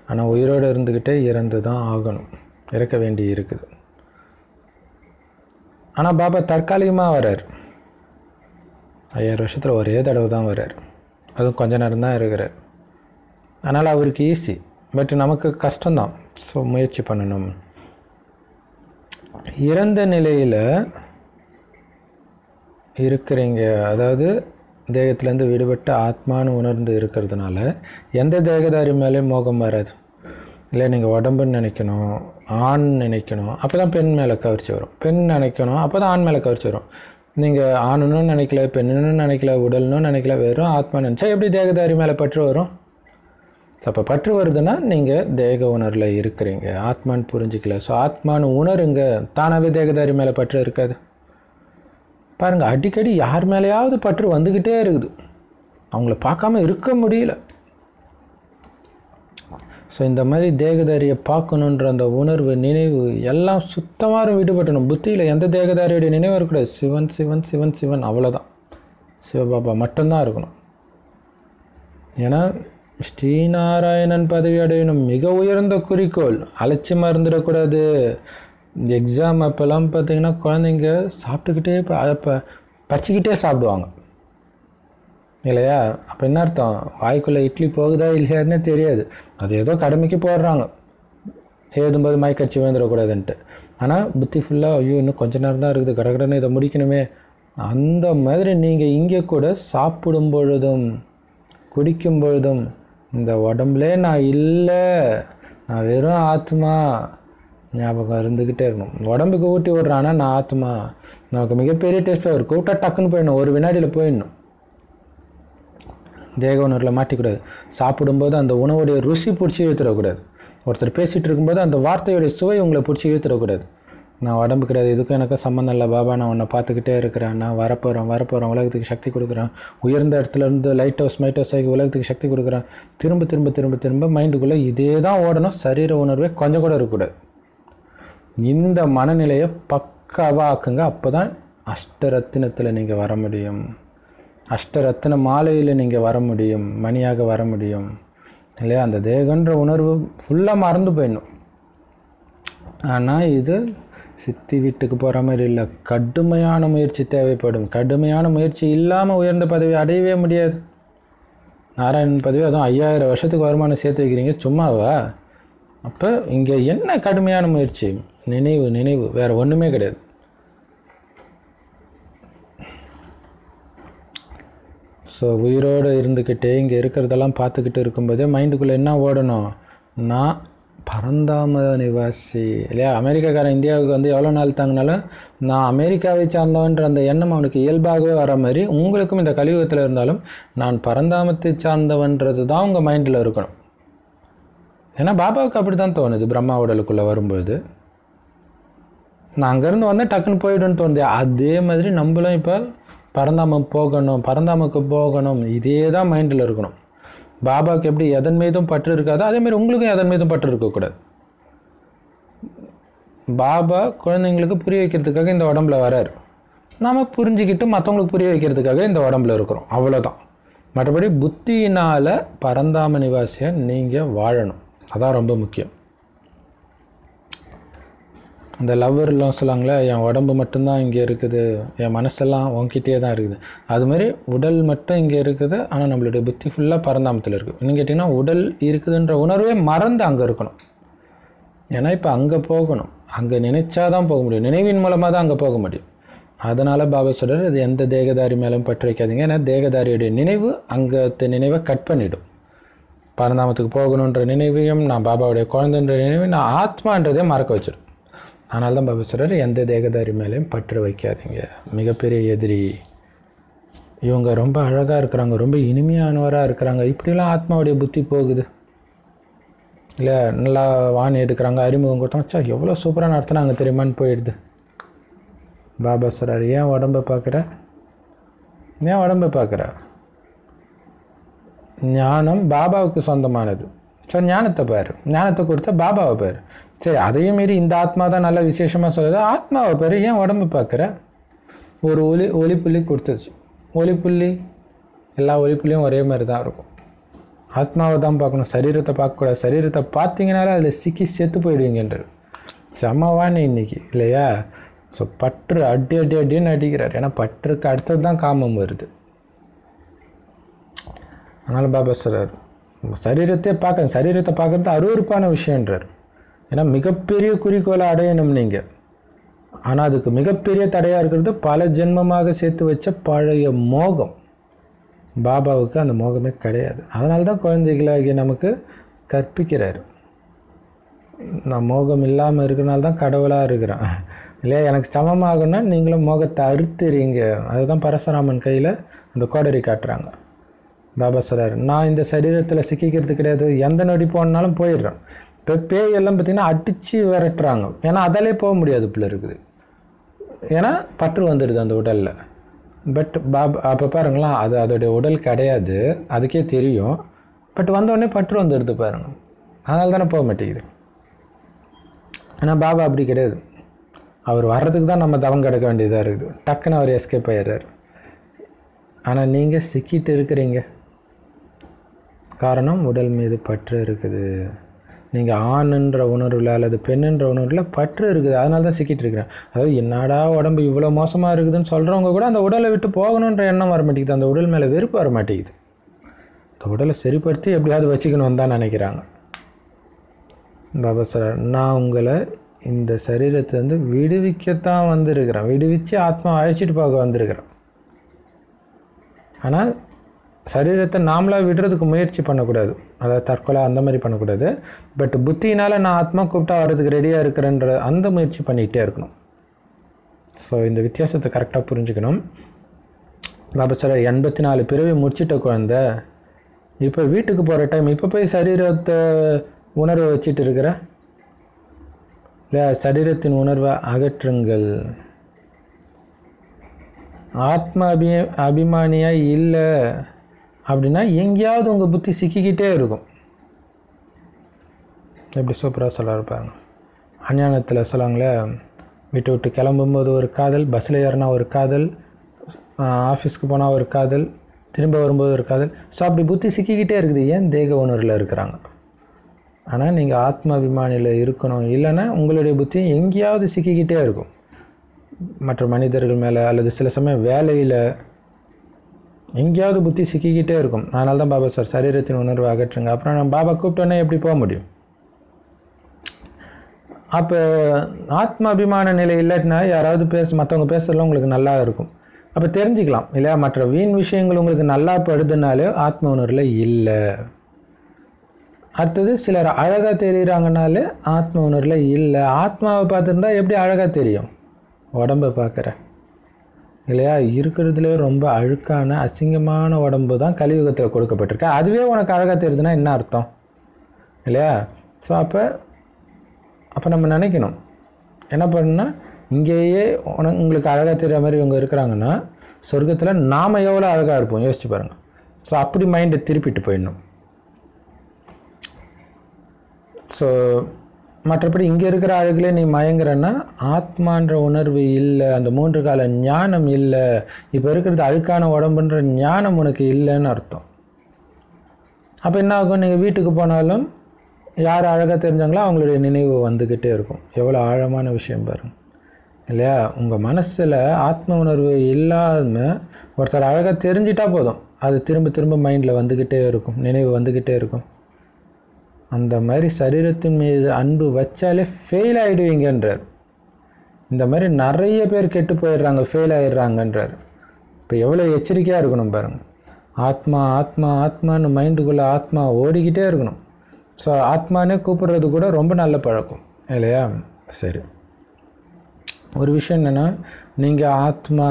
ஆனால் உயிரோடு இருந்துக்கிட்டே இறந்து தான் ஆகணும், இறக்க வேண்டி இருக்குது. ஆனால் பாபா தற்காலிகமாக வர்றார், 5000 வருஷத்தில் ஒரே தடவை தான் வர்றார், அதுவும் கொஞ்ச நேரம் தான் இருக்கிறார். அதனால் அவருக்கு ஈஸி, பட் நமக்கு கஷ்டம்தான். ஸோ முயற்சி பண்ணணும். இறந்த நிலையில் இருக்கிறீங்க, அதாவது தேகத்திலேருந்து விடுபட்டு ஆத்மானு உணர்ந்து இருக்கிறதுனால எந்த தேகதாரி மேலேயும் மோகம் வராது. இல்லை நீங்கள் உடம்புன்னு நினைக்கணும், ஆண் நினைக்கணும், அப்போ தான் பெண் மேலே கவர்ச்சி வரும். பெண் நினைக்கணும், அப்போ தான் ஆண் மேலே கவர்ச்சி வரும். நீங்கள் ஆணுன்னு நினைக்கல, பெண்ணுன்னு நினைக்கல, உடல்னு நினைக்கல, வெறும் ஆத்மா நினச்சா எப்படி தேகதாரி மேலே பற்று வரும்? ஸோ அப்போ பற்று வருதுன்னா நீங்கள் தேக உணர்வில் இருக்கிறீங்க, ஆத்மான்னு புரிஞ்சிக்கல. ஸோ ஆத்மானு உணருங்க, தானாகவே தேகதாரி மேலே பற்று இருக்காது. பாருங்கள், அடிக்கடி யார் மேலேயாவது பற்று வந்துக்கிட்டே இருக்குது, அவங்கள பார்க்காம இருக்க முடியல. ஸோ இந்த மாதிரி தேகதாரியை பார்க்கணுன்ற அந்த உணர்வு, நினைவு எல்லாம் சுத்தமாக விடுபட்டணும். புத்தியில் எந்த தேகதாரியோடைய நினைவு இருக்கக்கூடாது. சிவன் சிவன் சிவன் சிவன், அவ்வளோதான். சிவபாபா மட்டும்தான் இருக்கணும். ஏன்னா ஸ்ரீநாராயணன் பதவி அடையணும் மிக உயர்ந்த குறிக்கோள். அலட்சியமாக இருந்துடக்கூடாது. எக்ஸாம் அப்போல்லாம் பார்த்தீங்கன்னா குழந்தைங்க சாப்பிட்டுக்கிட்டே இப்போ பச்சிக்கிட்டே சாப்பிடுவாங்க இல்லையா? அப்போ என்ன அர்த்தம்? வாய்க்குள்ளே இட்லி போகுதா இல்லையாருன்னே தெரியாது. அது ஏதோ கடமைக்கு போடுறாங்க, எழுதும்போது மயக்கடிச்சு விழுந்துடக்கூடாதுன்ட்டு. ஆனால் புத்தி ஃபுல்லாக ஐயோ இன்னும் கொஞ்ச நேரம் தான் இருக்குது, கடகடன்னு இதை முடிக்கணுமே. அந்த மாதிரி நீங்கள் இங்கே கூட சாப்பிடும் பொழுதும் குடிக்கும் பொழுதும் இந்த உடம்புலே நான் இல்லை, நான் வெறும் ஆத்மா ஞாபகம் இருந்துக்கிட்டே இருக்கணும். உடம்புக்கு ஊட்டி விட்றான்னா நான் ஆத்மா. நமக்கு மிகப்பெரிய டேஸ்ட்டாக இருக்கும், கூட்டாக டக்குன்னு போயிடணும், ஒரு வினாடியில் போயிடணும். தேக உணர்வில் மாட்டிக்கூடாது. சாப்பிடும்போது அந்த உணவுடைய ருசி பிடிச்சி இழுத்துடக்கூடாது. ஒருத்தர் பேசிகிட்டு இருக்கும்போது அந்த வார்த்தையுடைய சுவை உங்களை பிடிச்சி இழுத்துடக்கூடாது. நான் உடம்பு கிடையாது, இதுக்கும் எனக்கும் சம்மந்தம் இல்லை பாபா, நான் உன்னை பார்த்துக்கிட்டே இருக்கிறேன், நான் வரப்போகிறேன், உலகத்துக்கு சக்தி கொடுக்குறேன், உயர்ந்த இடத்துலேருந்து லைட் ஹவுஸ் ஆகி உலகத்துக்கு சக்தி கொடுக்குறேன். திரும்ப திரும்ப திரும்ப திரும்ப மைண்டுக்குள்ளே இதே தான் ஓடணும். சரீர உணர்வே கொஞ்சம் கூட இருக்கக்கூடாது. இந்த மனநிலையை பக்காவாக ஆக்குங்க. அப்போ தான் அஷ்டரத்தினத்தில் நீங்கள் வர முடியும், அஷ்டரத்தின மாலையில் நீங்கள் வர முடியும், மணியாக வர முடியும் இல்லையா? அந்த தேகன்ற உணர்வு ஃபுல்லாக மறந்து போயிடணும். ஆனால் இது சித்தி வீட்டுக்கு போகிற மாதிரி இல்லை, கடுமையான முயற்சி தேவைப்படும். கடுமையான முயற்சி இல்லாமல் உயர்ந்த பதவி அடையவே முடியாது. நாராயணன் பதவி அதுவும் 5000 வருஷத்துக்கு வருமானம் சேர்த்து வைக்கிறீங்க, சும்மாவா? அப்போ இங்கே என்ன கடுமையான முயற்சி? நினைவு, நினைவு, வேறு ஒன்றுமே கிடையாது. ஸோ உயிரோடு இருந்துக்கிட்டே இங்கே இருக்கிறதெல்லாம் பார்த்துக்கிட்டு இருக்கும்போதே மைண்டுக்குள்ளே என்ன ஓடணும்? நான் பரந்தாம நிவாசி இல்லையா? அமெரிக்காக்காரன் இந்தியாவுக்கு வந்து எவ்வளோ நாள் தாங்கினாலும் நான் அமெரிக்காவை சார்ந்தவன்ற அந்த எண்ணம் அவனுக்கு இயல்பாகவே வர மாதிரி உங்களுக்கும் இந்த கலியுகத்தில் இருந்தாலும் நான் பரந்தாமத்தை சார்ந்தவன்றது தான் உங்கள் மைண்டில் இருக்கணும். ஏன்னா பாபாவுக்கு அப்படி தான் தோணுது. பிரம்மா உடலுக்குள்ளே வரும்பொழுது நான் அங்கேருந்து வந்தால் டக்குன்னு போய்டுன்னு தோணுது. அதே மாதிரி நம்மளும் இப்போ பரந்தாமுக்கு போகணும், இதே தான் மைண்டில் இருக்கணும். பாபாவுக்கு எப்படி எதன் மீதும் பற்று இருக்காதோ அதேமாதிரி உங்களுக்கும் எதன் மீதும் பற்று இருக்கக்கூடாது. பாபா குழந்தைங்களுக்கு புரிய வைக்கிறதுக்காக இந்த உடம்புல வராரு, நாம் புரிஞ்சுக்கிட்டு மற்றவங்களுக்கு புரிய வைக்கிறதுக்காக இந்த உடம்புல இருக்கிறோம், அவ்வளோதான். மற்றபடி புத்தியினால் பரந்தாம நிவாசியை நீங்கள் வாழணும், அதான் ரொம்ப முக்கியம். இந்த லவ்வர்லாம் சொல்லுவாங்களே, என் உடம்பு மட்டும்தான் இங்கே இருக்குது, என் மனசெல்லாம் உன்கிட்டே தான் இருக்குது. அதுமாதிரி உடல் மட்டும் இங்கே இருக்குது, ஆனால் நம்மளுடைய புத்தி ஃபுல்லாக பரந்தாமத்தில் இருக்குது. இன்னும் கேட்டிங்கன்னா உடல் இருக்குதுன்ற உணர்வே மறந்து அங்கே இருக்கணும். ஏன்னா இப்போ அங்கே போகணும், அங்கே நினைச்சா தான் போக முடியும், நினைவின் மூலமாக தான் அங்கே போக முடியும். அதனால் பாபா சொல்கிறார், இது எந்த தேகதாரி மேலும் பற்று வைக்காதீங்க. ஏன்னா தேகதாரியுடைய நினைவு அங்கே நினைவை கட் பண்ணிவிடும். பரந்தாமத்துக்கு போகணுன்ற நினைவையும், நான் பாபாவுடைய குழந்தைன்ற நினைவையும், நான் ஆத்மான்றதே மறக்க வச்சிடும். அதனால தான் பாபா சொல்கிறார், எந்த தேகதாரி மேலேயும் பற்று வைக்காதீங்க, மிகப்பெரிய எதிரி. இவங்க ரொம்ப அழகாக இருக்கிறாங்க, ரொம்ப இனிமையானவராக இருக்கிறாங்க, இப்படிலாம் ஆத்மாவுடைய புத்தி போகுது இல்லை. நல்லா வாணி எடுக்கிறாங்க, அறிமுகம் கொடுத்தோம்ச்சா எவ்வளோ சூப்பராக நடத்துனாங்க தெரியுமான்னு போயிடுது. பாபா சொல்கிறார், ஏன் உடம்பை பார்க்குற? ஞானம் பாபாவுக்கு சொந்தமானது, ஸோ ஞானத்தை பாரு, ஞானத்தை கொடுத்தா பாபாவை பாரு. சரி, அதையும் மீறி இந்த ஆத்மா தான் நல்ல விசேஷமாக சொல்லுது, ஆத்மாவை பாரு, ஏன் உடம்பு பார்க்குற? ஒரு ஒளிப்புள்ளி கொடுத்துச்சு. ஒளிப்புள்ளி எல்லா ஒளிப்புள்ளியும் ஒரே மாதிரி தான் இருக்கும். ஆத்மாவை தான் பார்க்கணும், சரீரத்தை பார்க்கக்கூடாது. சரீரத்தை பார்த்தீங்கனாலே அதில் சிக்கி செத்து போயிடுவீங்கன்றது செம்மவானே இன்னைக்கு இல்லையா? ஸோ பற்று அடின்னு அடிக்கிறார். ஏன்னா பற்றுக்கு அடுத்தது தான் காமம் வருது. அதனால் பாபா சொல்கிறார், சரீரத்தை பார்க்குறது அருவருப்பான விஷயன்றார். ஏன்னா மிகப்பெரிய குறிக்கோளை அடையணும் நீங்கள். ஆனால் அதுக்கு மிகப்பெரிய தடையாக இருக்கிறது பல ஜென்மமாக சேர்த்து வச்ச பழைய மோகம். பாபாவுக்கு அந்த மோகமே கிடையாது. அதனால தான் குழந்தைகளாகிய நமக்கு கற்பிக்கிறார். நான் மோகம் இல்லாமல் இருக்கிறனால தான் கடவுளாக இருக்கிறேன் இல்லையா? எனக்கு சமமாகணும்னா நீங்களும் மோகத்தை அறுத்துறீங்க. அதுதான் பரசுராமன் கையில் அந்த கோடரி காட்டுறாங்க. பாபா சொல்கிறார், நான் இந்த சரீரத்தில் சிக்கிக்கிறது கிடையாது, எந்த நொடி போனாலும் போயிடுறேன். இப்போ பேயெல்லாம் பார்த்திங்கன்னா அடித்து விரட்டுறாங்க. ஏன்னா அதாலே போக முடியாது பிள்ளை இருக்குது. ஏன்னா பற்று வந்துடுது அந்த உடலில். பட் பாபா அப்போ பாருங்களா, அது அதோடைய உடல் கிடையாது, அதுக்கே தெரியும். பட் வந்தோடனே பற்று வந்துடுது பாருங்கள். அதனால தானே போக மாட்டேங்குது. ஆனால் பாபா அப்படி கிடையாது. அவர் வர்றதுக்கு தான் நம்ம தவம் கிடக்க வேண்டியதாக இருக்குது. டக்குன்னு அவர் எஸ்கேப் ஆயிடுறார். ஆனால் நீங்கள் சிக்கிட்டு இருக்கிறீங்க. காரணம் உடல் மீது பற்று இருக்குது. நீங்கள் ஆணுன்ற உணர்வில் அல்லது பெண்ணுன்ற உணர்வில் பற்று இருக்குது. அதனால தான் சிக்கிட்டு இருக்கிறேன். அதாவது என்னடா உடம்பு இவ்வளோ மோசமாக இருக்குதுன்னு சொல்கிறவங்க கூட அந்த உடலை விட்டு போகணுன்ற எண்ணம் வர மாட்டேங்குது. அந்த உடல் மேலே வெறுப்பு வர மாட்டேங்குது. அந்த உடலை சரிப்படுத்தி எப்படியாவது வச்சுக்கணும்னு தான் நினைக்கிறாங்க. பாபா சார், நான் உங்களை இந்த சரீரத்தை விடுவிக்கத்தான் வந்திருக்கிறேன். விடுவிச்சு ஆத்மா அழைச்சிட்டு போக வந்திருக்கிறேன். ஆனால் சரீரத்தை நாமளாக விடுறதுக்கு முயற்சி பண்ணக்கூடாது. அதாவது தற்கொலை அந்த மாதிரி பண்ணக்கூடாது. பட் புத்தியினால் நான் ஆத்மா கூப்பிட்டா வர்றதுக்கு ரெடியாக இருக்கிறேன்ற அந்த முயற்சி பண்ணிக்கிட்டே இருக்கணும். ஸோ இந்த வித்தியாசத்தை கரெக்டாக புரிஞ்சுக்கணும். பாபா சார், 84 பிறவி முடிச்சிட்ட குழந்தை, இப்போ வீட்டுக்கு போகிற டைம், இப்போ போய் சரீரத்தை உணர்வை வச்சுட்டு இருக்கிற இல்லை, சரீரத்தின் உணர்வை அகற்றுங்கள். ஆத்மா அபிமானியாக இல்லை அப்படின்னா எங்கேயாவது உங்கள் புத்தி சிக்கிக்கிட்டே இருக்கும். எப்படி சூப்பராக சொல்ல இருப்பாங்க. அஞ்ஞானத்தில் சொல்லுவாங்களே, வீட்டை விட்டு கிளம்பும்போது ஒரு காதல், பஸ்ஸில் ஏறினா ஒரு காதல், ஆஃபீஸ்க்கு போனால் ஒரு காதல், திரும்ப வரும்போது ஒரு காதல். ஸோ அப்படி புத்தி சிக்கிக்கிட்டே இருக்குது. ஏன்? தேக உணர்வில் இருக்கிறாங்க. ஆனால் நீங்கள் ஆத்மாபிமானியில் இருக்கணும். இல்லைன்னா உங்களுடைய புத்தி எங்கேயாவது சிக்கிக்கிட்டே இருக்கும். மற்ற மனிதர்கள் மேலே அல்லது சில சமயம் வேலையில் எங்கேயாவது புத்தி சிக்கிக்கிட்டே இருக்கும். அதனால தான் பாபா சார் சரீரத்தின் உணர்வை அகற்றுங்க. அப்புறம் நம்ம பாபா கூப்பிட்டோன்னே எப்படி போக முடியும்? அப்போ ஆத்மாபிமான நிலை இல்லாட்டினா யாராவது மற்றவங்க பேசுறதுலாம் உங்களுக்கு நல்லா இருக்கும். அப்போ தெரிஞ்சுக்கலாம் இல்லையா? மற்ற வீண் விஷயங்கள் உங்களுக்கு நல்லா படுதுனாலே ஆத்ம உணர்வில் இல்லை. அடுத்தது சிலர் அழகாக தெரியுறாங்கனாலே ஆத்ம உணர்வில் இல்லை. ஆத்மாவை பார்த்துருந்தா எப்படி அழகாக தெரியும்? உடம்பை பார்க்குறேன் இல்லையா? இருக்கிறதுலே ரொம்ப அழுக்கான அசிங்கமான உடம்பு தான் கலியுகத்தில் கொடுக்கப்பட்டிருக்கு. அதுவே உனக்கு அழகாக தெரியுதுன்னா என்ன அர்த்தம் இல்லையா? ஸோ அப்போ நம்ம நினைக்கணும் என்ன பண்ணுன்னா, இங்கேயே உங்களுக்கு அழகாக தெரிகிற மாதிரி இவங்க இருக்கிறாங்கன்னா சொர்க்கத்தில் நாம் எவ்வளோ அழகாக இருப்போம் யோசிச்சு பாருங்கள். ஸோ அப்படி மைண்டை திருப்பிட்டு போயிடணும். ஸோ மற்றபடி இங்கே இருக்கிற அழகுலே நீ மயங்குறன்னா ஆத்மான்ற உணர்வு இல்லை, அந்த 3 கால ஞானம் இல்லை, இப்போ இருக்கிறது அழுக்கான உடம்புன்ற ஞானம் உனக்கு இல்லைன்னு அர்த்தம். அப்போ என்ன ஆகும்? நீங்கள் வீட்டுக்கு போனாலும் யார் அழகாக தெரிஞ்சாங்களோ அவங்களுடைய நினைவு வந்துக்கிட்டே இருக்கும். எவ்வளோ ஆழமான விஷயம் பாருங்கள் இல்லையா? உங்கள் மனசில் ஆத்ம உணர்வு இல்லாமல் ஒருத்தர் அழகாக தெரிஞ்சிட்டா போதும், அது திரும்ப திரும்ப மைண்டில் வந்துக்கிட்டே இருக்கும், நினைவு வந்துக்கிட்டே இருக்கும். அந்த மாதிரி சரீரத்தின் மீது அன்பு வச்சாலே ஃபெயில் ஆகிடுவீங்கன்றார். இந்த மாதிரி நிறைய பேர் கெட்டு போயிடுறாங்க, ஃபெயில் ஆகிடுறாங்கன்றார். இப்போ எவ்வளோ எச்சரிக்கையாக இருக்கணும் பாருங்கள். ஆத்மா ஆத்மா ஆத்மான்னு மைண்டுக்குள்ளே ஆத்மா ஓடிக்கிட்டே இருக்கணும். ஸோ ஆத்மானே கூப்பிட்றது கூட ரொம்ப நல்ல பழக்கம் இல்லையா? சரி, ஒரு விஷயம் என்னென்னா, நீங்கள் ஆத்மா,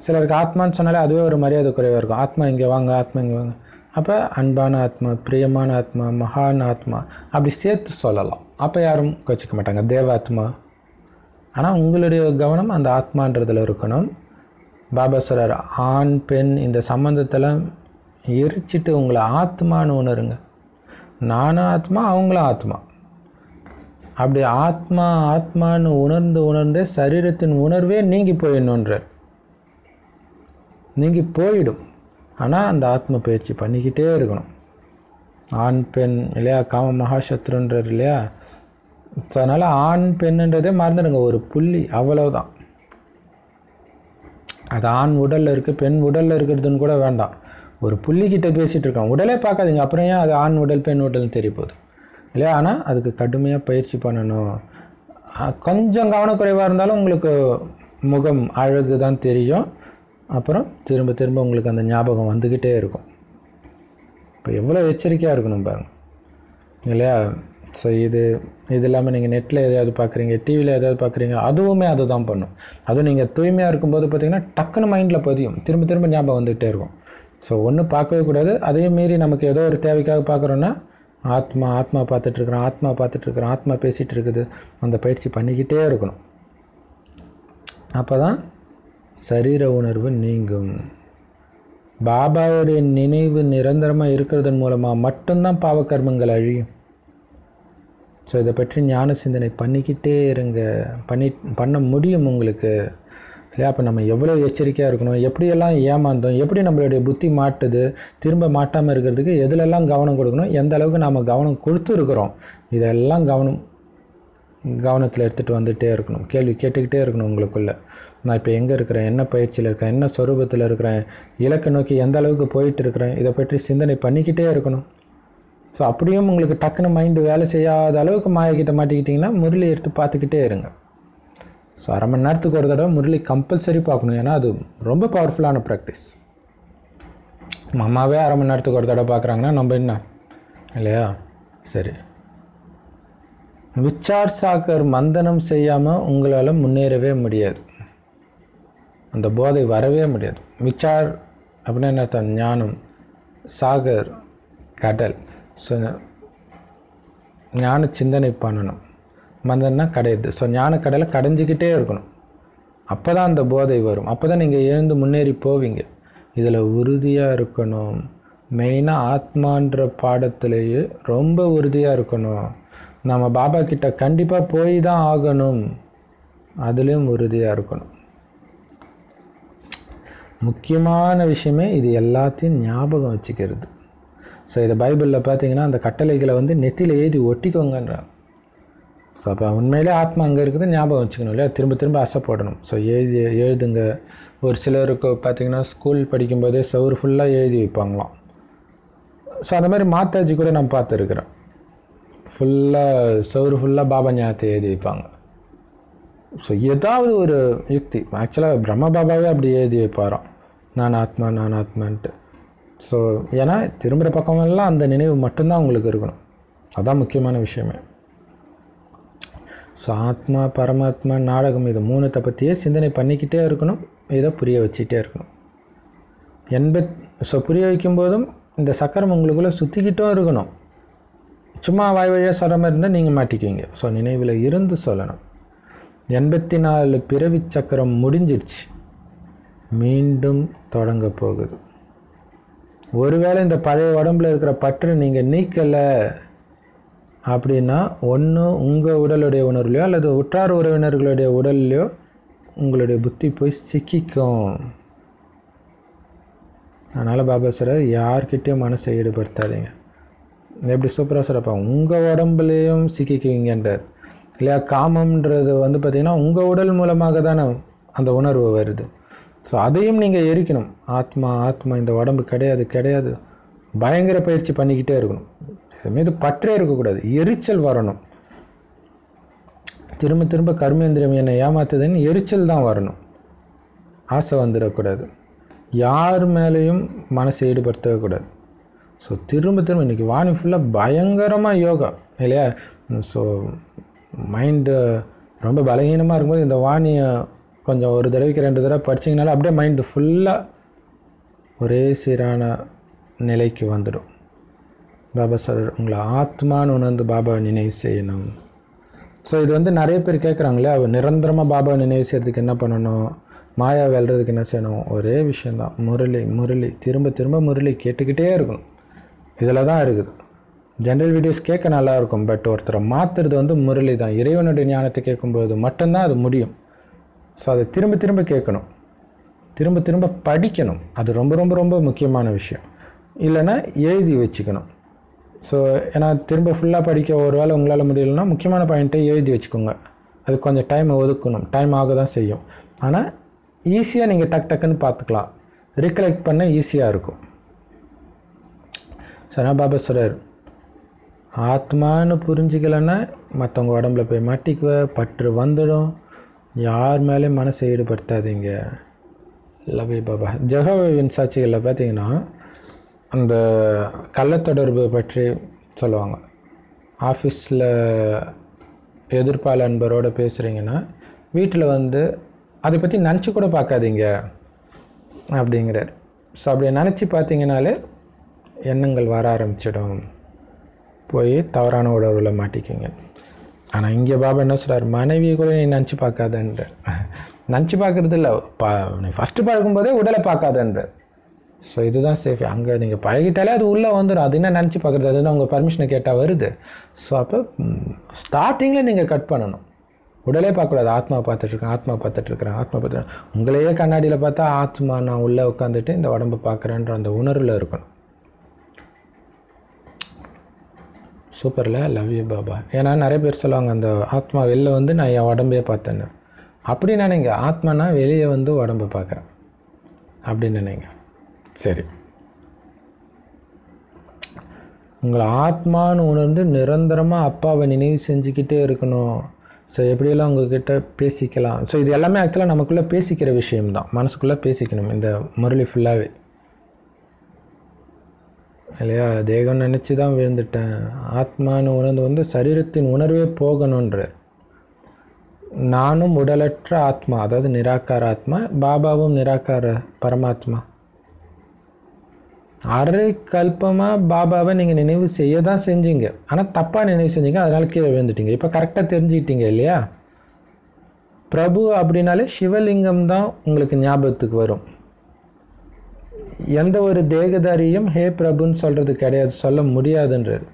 சிலருக்கு ஆத்மான்னு சொன்னாலே அதுவே ஒரு மரியாதை குறைவாக இருக்கும். ஆத்மா இங்கே வாங்க, ஆத்மா இங்கே வாங்க. அப்போ அன்பான ஆத்மா, பிரியமான ஆத்மா, மகான் ஆத்மா அப்படி சேர்த்து சொல்லலாம். அப்போ யாரும் கோச்சிக்க மாட்டாங்க. தேவாத்மா. ஆனால் உங்களுடைய கவனம் அந்த ஆத்மான்றதில் இருக்கணும். பாபா சொல்றார், ஆண் பெண் இந்த சம்பந்தத்தில் எரிச்சிட்டு உங்களை ஆத்மான்னு உணருங்க. நானும் ஆத்மா, அவங்களும் ஆத்மா. அப்படி ஆத்மா ஆத்மான்னு உணர்ந்தே சரீரத்தின் உணர்வே நீங்கி போயிடணுன்றார். நீங்கி போயிடும். ஆனால் அந்த ஆத்ம பயிற்சி பண்ணிக்கிட்டே இருக்கணும். ஆண் பெண் இல்லையா, காம மகாசத்ருன்றார் இல்லையா. ஸோ அதனால் ஆண் பெண்ணுன்றதே மறந்துடுங்க, ஒரு புள்ளி, அவ்வளவுதான். அது ஆண் உடலில் இருக்குது, பெண் உடலில் இருக்கிறதுன்னு கூட வேண்டாம். ஒரு புள்ளிக்கிட்ட பேசிகிட்டு இருக்கோம், உடலே பார்க்காதீங்க. அப்புறம் ஏன் அது ஆண் உடல் பெண் உடல்னு தெரிய போகுது இல்லையா. ஆனால் அதுக்கு கடுமையாக பயிற்சி பண்ணணும். கொஞ்சம் கவனக்குறைவாக இருந்தாலும் உங்களுக்கு முகம் அழகு தான் தெரியும். அப்புறம் திரும்ப திரும்ப உங்களுக்கு அந்த ஞாபகம் வந்துக்கிட்டே இருக்கும். இப்போ எவ்வளோ எச்சரிக்கையாக இருக்கணும் பாருங்கள் இல்லையா. ஸோ இது இல்லாமல் நீங்கள் நெட்டில் எதையாவது பார்க்குறீங்க, டிவியில் எதாவது பார்க்குறீங்க, அதுவுமே அதை தான் பண்ணும். அதுவும் நீங்கள் தூய்மையாக இருக்கும்போது பார்த்திங்கன்னா டக்குன்னு மைண்டில் பதியும், திரும்ப திரும்ப ஞாபகம் வந்துகிட்டே இருக்கும். ஸோ ஒன்றும் பார்க்கவே கூடாது. அதையும் மீறி நமக்கு ஏதோ ஒரு தேவைக்காக பார்க்குறோன்னா ஆத்மா பார்த்துட்ருக்குறோம், ஆத்மா பேசிகிட்டு இருக்குது, அந்த பயிற்சி பண்ணிக்கிட்டே இருக்கணும். அப்போ தான் சரீர உணர்வு நீங்கும். பாபாவுடைய நினைவு நிரந்தரமாக இருக்கிறதன் மூலமாக மட்டும்தான் பாவக்கர்மங்கள் அழியும். ஸோ இதை பற்றி ஞான சிந்தனை பண்ணிக்கிட்டே இருங்க. பண்ண முடியும் உங்களுக்கு இல்லையா. அப்போ நம்ம எவ்வளோ எச்சரிக்கையாக இருக்கணும், எப்படியெல்லாம் ஏமாந்தோம், எப்படி நம்மளுடைய புத்தி மாட்டுது, திரும்ப மாட்டாமல் இருக்கிறதுக்கு எதுலெல்லாம் கவனம் கொடுக்கணும், எந்த அளவுக்கு நாம் கவனம் கொடுத்துருக்குறோம், இதெல்லாம் கவனத்தில் எடுத்துகிட்டு வந்துகிட்டே இருக்கணும். கேள்வி கேட்டுக்கிட்டே இருக்கணும் உங்களுக்குள்ளே. நான் இப்போ எங்கே இருக்கிறேன், என்ன பயிற்சியில் இருக்கிறேன், என்ன சொரூபத்தில் இருக்கிறேன், இலக்கை நோக்கி எந்த அளவுக்கு போயிட்டு இருக்கிறேன், இதை பற்றி சிந்தனை பண்ணிக்கிட்டே இருக்கணும். ஸோ அப்படியும் உங்களுக்கு டக்குன்னு மைண்டு வேலை செய்யாத அளவுக்கு மாயக்கிட்ட மாட்டிக்கிட்டிங்கன்னா முரளி எடுத்து பார்த்துக்கிட்டே இருங்க. ஸோ அரை மணி நேரத்துக்கு ஒரு தடவை முரளி கம்பல்சரி பார்க்கணும். ஏன்னா அது ரொம்ப பவர்ஃபுல்லான ப்ராக்டிஸ். மாமாவே அரை மணி நேரத்துக்கு ஒரு தடவை பார்க்குறாங்கன்னா நம்ம என்ன இல்லையா. சரி, விச்சார் சாக்கர் மந்தனம் செய்யாமல் உங்களால் முன்னேறவே முடியாது. அந்த போதை வரவே முடியாது. விச்சார் அப்படின்னா என்ன அர்த்தம்? ஞானம். சாகர் கடல். ஸோ ஞான சிந்தனை பண்ணணும். மந்தன்னா கடையுது. ஸோ ஞான கடலை கடைஞ்சிக்கிட்டே இருக்கணும். அப்போ தான் அந்த போதை வரும். அப்போ தான் நீங்கள் எழுந்து முன்னேறி போவீங்க. இதில் உறுதியாக இருக்கணும். மெயினாக ஆத்மான்ற பாடத்திலேயே ரொம்ப உறுதியாக இருக்கணும். நம்ம பாபா கிட்ட கண்டிப்பாக போய் தான் ஆகணும். அதுலேயும் உறுதியாக இருக்கணும். முக்கியமான விஷயமே இது எல்லாத்தையும் ஞாபகம் வச்சுக்கிறது. ஸோ இதை பைபிளில் பார்த்தீங்கன்னா அந்த கட்டளைகளை நெத்தியில் எழுதி ஒட்டிக்கோங்கன்றாங்க. ஸோ அப்போ உண்மையிலே ஆத்மா அங்கே இருக்குது, ஞாபகம் வச்சுக்கணும் இல்லையா. திரும்ப திரும்ப ஆசைப்படணும். ஸோ எழுதுங்க. ஒரு சிலருக்கு பார்த்திங்கன்னா ஸ்கூல் படிக்கும்போதே சவுறு ஃபுல்லாக எழுதி வைப்பாங்களாம். ஸோ அந்த மாதிரி மாதாஜி கூட நான் பார்த்துருக்குறேன். ஃபுல்லாக சவுறு ஃபுல்லாக பாபா ஞானத்தை எழுதி வைப்பாங்க. ஸோ ஏதாவது ஒரு யுக்தி. ஆக்சுவலாக பிரம்ம பாபாவே அப்படி எழுதி வைப்பாராம், நான் ஆத்மான்ட்டு. ஸோ ஏன்னா திரும்புகிற பக்கமெல்லாம் அந்த நினைவு மட்டும்தான் உங்களுக்கு இருக்கணும். அதுதான் முக்கியமான விஷயமே. ஸோ ஆத்மா, பரமாத்மா, நாடகம், இது மூணுத்தை பற்றியே சிந்தனை பண்ணிக்கிட்டே இருக்கணும். இதை புரிய வச்சுக்கிட்டே இருக்கணும். ஸோ புரிய வைக்கும்போதும் இந்த சக்கரம் உங்களுக்குள்ளே சுற்றிக்கிட்டும் இருக்கணும். சும்மா வாய் வழியாக சொல்கிற மாதிரி இருந்தால் நீங்கள் மாட்டிக்குவீங்க. ஸோ நினைவில் இருந்து சொல்லணும். 84 பிறவி சக்கரம் முடிஞ்சிடுச்சு, மீண்டும் தொடங்க போகுது. ஒருவேளை இந்த பழைய உடம்புல இருக்கிற பற்று நீங்கள் நீக்கலை அப்படின்னா ஒன்று உங்கள் உடலுடைய உணர்வுலையோ அல்லது உற்றார் உறவினர்களுடைய உடல்லையோ உங்களுடைய புத்தி போய் சிக்கிக்கும். அதனால் பாபா சொல்கிறார், யார்கிட்டையும் மனசை ஈடுபடுத்தாதீங்க. எப்படி சூப்பராக சொல்கிறப்ப உங்கள் உடம்புலேயும் சிக்கிக்குவீங்கன்றார் இல்லையா. காமம்ன்றது பார்த்திங்கன்னா உங்கள் உடல் மூலமாக தானே அந்த உணர்வு வருது. ஸோ அதையும் நீங்கள் எரிக்கணும். ஆத்மா இந்த உடம்பு கிடையாது. பயங்கர பயிற்சி பண்ணிக்கிட்டே இருக்கணும். இது மீது பற்றே இருக்கக்கூடாது, எரிச்சல் வரணும். திரும்ப திரும்ப கர்மேந்திரியம் என்னை ஏமாத்துதுன்னு எரிச்சல் தான் வரணும், ஆசை வந்துடக்கூடாது. யார் மேலேயும் மனசை ஈடுபடுத்தவே கூடாது. ஸோ திரும்ப இன்றைக்கி வாணி ஃபுல்லாக பயங்கரமாக யோகா இல்லையா. ஸோ மைண்டு ரொம்ப பலகீனமாக இருக்கும்போது இந்த வாணியை கொஞ்சம் ஒரு தடவைக்கு 2 தடவை படிச்சிங்கனால அப்படியே மைண்டு ஃபுல்லாக ஒரே சீரான நிலைக்கு வந்துடும். பாபா சார் உங்களை ஆத்மான்னு உணர்ந்து பாபாவை நினைவு செய்யணும். ஸோ இது நிறைய பேர் கேட்குறாங்களே, நிரந்தரமாக பாபாவை நினைவு செய்கிறதுக்கு என்ன பண்ணணும், மாயா வெல்றதுக்கு என்ன செய்யணும்? ஒரே விஷயந்தான், முரளி. திரும்ப திரும்ப முரளி கேட்டுக்கிட்டே இருக்கணும். இதில் தான் இருக்குது. ஜென்ரல் வீடியோஸ் கேட்க நல்லாயிருக்கும், பட் ஒருத்தரை மாற்றுறது வந்து முரளி தான். இறைவனுடைய ஞானத்தை கேட்கும்போது மட்டும்தான் அது முடியும். ஸோ அதை திரும்ப திரும்ப கேட்கணும், திரும்ப திரும்ப படிக்கணும். அது ரொம்ப ரொம்ப ரொம்ப முக்கியமான விஷயம். இல்லைன்னா எழுதி வச்சுக்கணும். ஸோ ஏன்னா திரும்ப ஃபுல்லாக படிக்க ஒரு வேளை உங்களால் முடியலைன்னா முக்கியமான பாயிண்ட்டை எழுதி வச்சுக்கோங்க. அது கொஞ்சம் டைம் ஒதுக்கணும், டைம் ஆக தான் செய்யும். ஆனால் ஈஸியாக நீங்கள் டக்குன்னு பார்த்துக்கலாம், ரிகலெக்ட் பண்ண ஈஸியாக இருக்கும். சனா பாபா சொல்கிறார், ஆத்மான்னு புரிஞ்சிக்கலைன்னா மற்றவங்க உடம்புல போய் மாட்டிக்குவ, பற்று வந்துடும், யார் மேலேயும் மனசை ஈடுபடுத்தாதீங்க. லவ்வி பாபா ஜெகோவாவின் சாட்சிகளில் பார்த்தீங்கன்னா அந்த கள்ளத்தொடர்பு பற்றி சொல்லுவாங்க. ஆஃபீஸில் எதிர்ப்பாளர் நண்பரோடு பேசுகிறீங்கன்னா வீட்டில் வந்து அதை பற்றி நினச்சி கூட பார்க்காதீங்க அப்படிங்கிறார். ஸோ அப்படி நினச்சி பார்த்தீங்கனாலே எண்ணங்கள் வர ஆரம்பிச்சிடும், போய் தவறான உணர்வில் மாட்டிக்கிங்க. ஆனால் இங்கே பாபா என்ன சொல்கிறார், மனைவியை கூட நீ நினச்சி பார்க்காதன்ற. நினச்சி பார்க்குறது இல்லை, நீ ஃபஸ்ட்டு பார்க்கும்போதே உடலை பார்க்காதன்ற. ஸோ இதுதான் சேஃப். அங்கே நீங்கள் பழகிட்டாலே அது உள்ளே வந்துடும். அது என்ன நினச்சி பார்க்குறது, அதுன்னு உங்கள் பர்மிஷனை கேட்டால் வருது. ஸோ அப்போ ஸ்டார்டிங்கில் நீங்கள் கட் பண்ணணும். உடலே பார்க்கக்கூடாது, ஆத்மா பார்த்துட்ருக்கேன், ஆத்மா பார்த்துட்ருக்குறேன், ஆத்மா பார்த்துட்டு உங்களையே கண்ணாடியில் பார்த்தா ஆத்மா நான் உள்ளே உட்காந்துட்டு இந்த உடம்பை பார்க்குறேன்ற அந்த உணர்வில் இருக்கணும். சூப்பரில் லவ் யூ பாபா. ஏன்னா நிறைய பேர் சொல்லுவாங்க அந்த ஆத்மா வெளில வந்து நான் என் உடம்பையே பார்த்தேன்னு. அப்படி நினைங்க, ஆத்மானா வெளியே வந்து உடம்பை பார்க்குறேன் அப்படின்னு நினைங்க. சரி, உங்களை ஆத்மானு உணர்ந்து நிரந்தரமாக அப்பாவை நினைவு செஞ்சுக்கிட்டே இருக்கணும். ஸோ எப்படியெல்லாம் உங்ககிட்ட பேசிக்கலாம். ஸோ இது எல்லாமே ஆக்சுவலாக நமக்குள்ளே பேசிக்கிற விஷயம்தான், மனசுக்குள்ளே பேசிக்கணும் இந்த முரளி ஃபுல்லாகவே இல்லையா. தேகம் நினச்சி தான் விழுந்துட்டேன், ஆத்மானு உணர்ந்து வந்து சரீரத்தின் உணர்வே போகணுன்ற. நானும் உடலற்ற ஆத்மா, அதாவது நிராகார ஆத்மா, பாபாவும் நிராகார பரமாத்மா. அரை கல்பமாக பாபாவை நீங்கள் நினைவு செய்ய தான் செஞ்சீங்க, ஆனால் தப்பாக நினைவு செஞ்சீங்க, அதனால கீழே விழுந்துட்டீங்க. இப்போ கரெக்டாக தெரிஞ்சுக்கிட்டீங்க இல்லையா. பிரபு அப்படின்னாலே சிவலிங்கம் தான் உங்களுக்கு ஞாபகத்துக்கு வரும். எந்த ஒரு தேகதாரியும் ஹே பிரபுன்னு சொல்கிறது கிடையாது, சொல்ல முடியாதுன்றார்.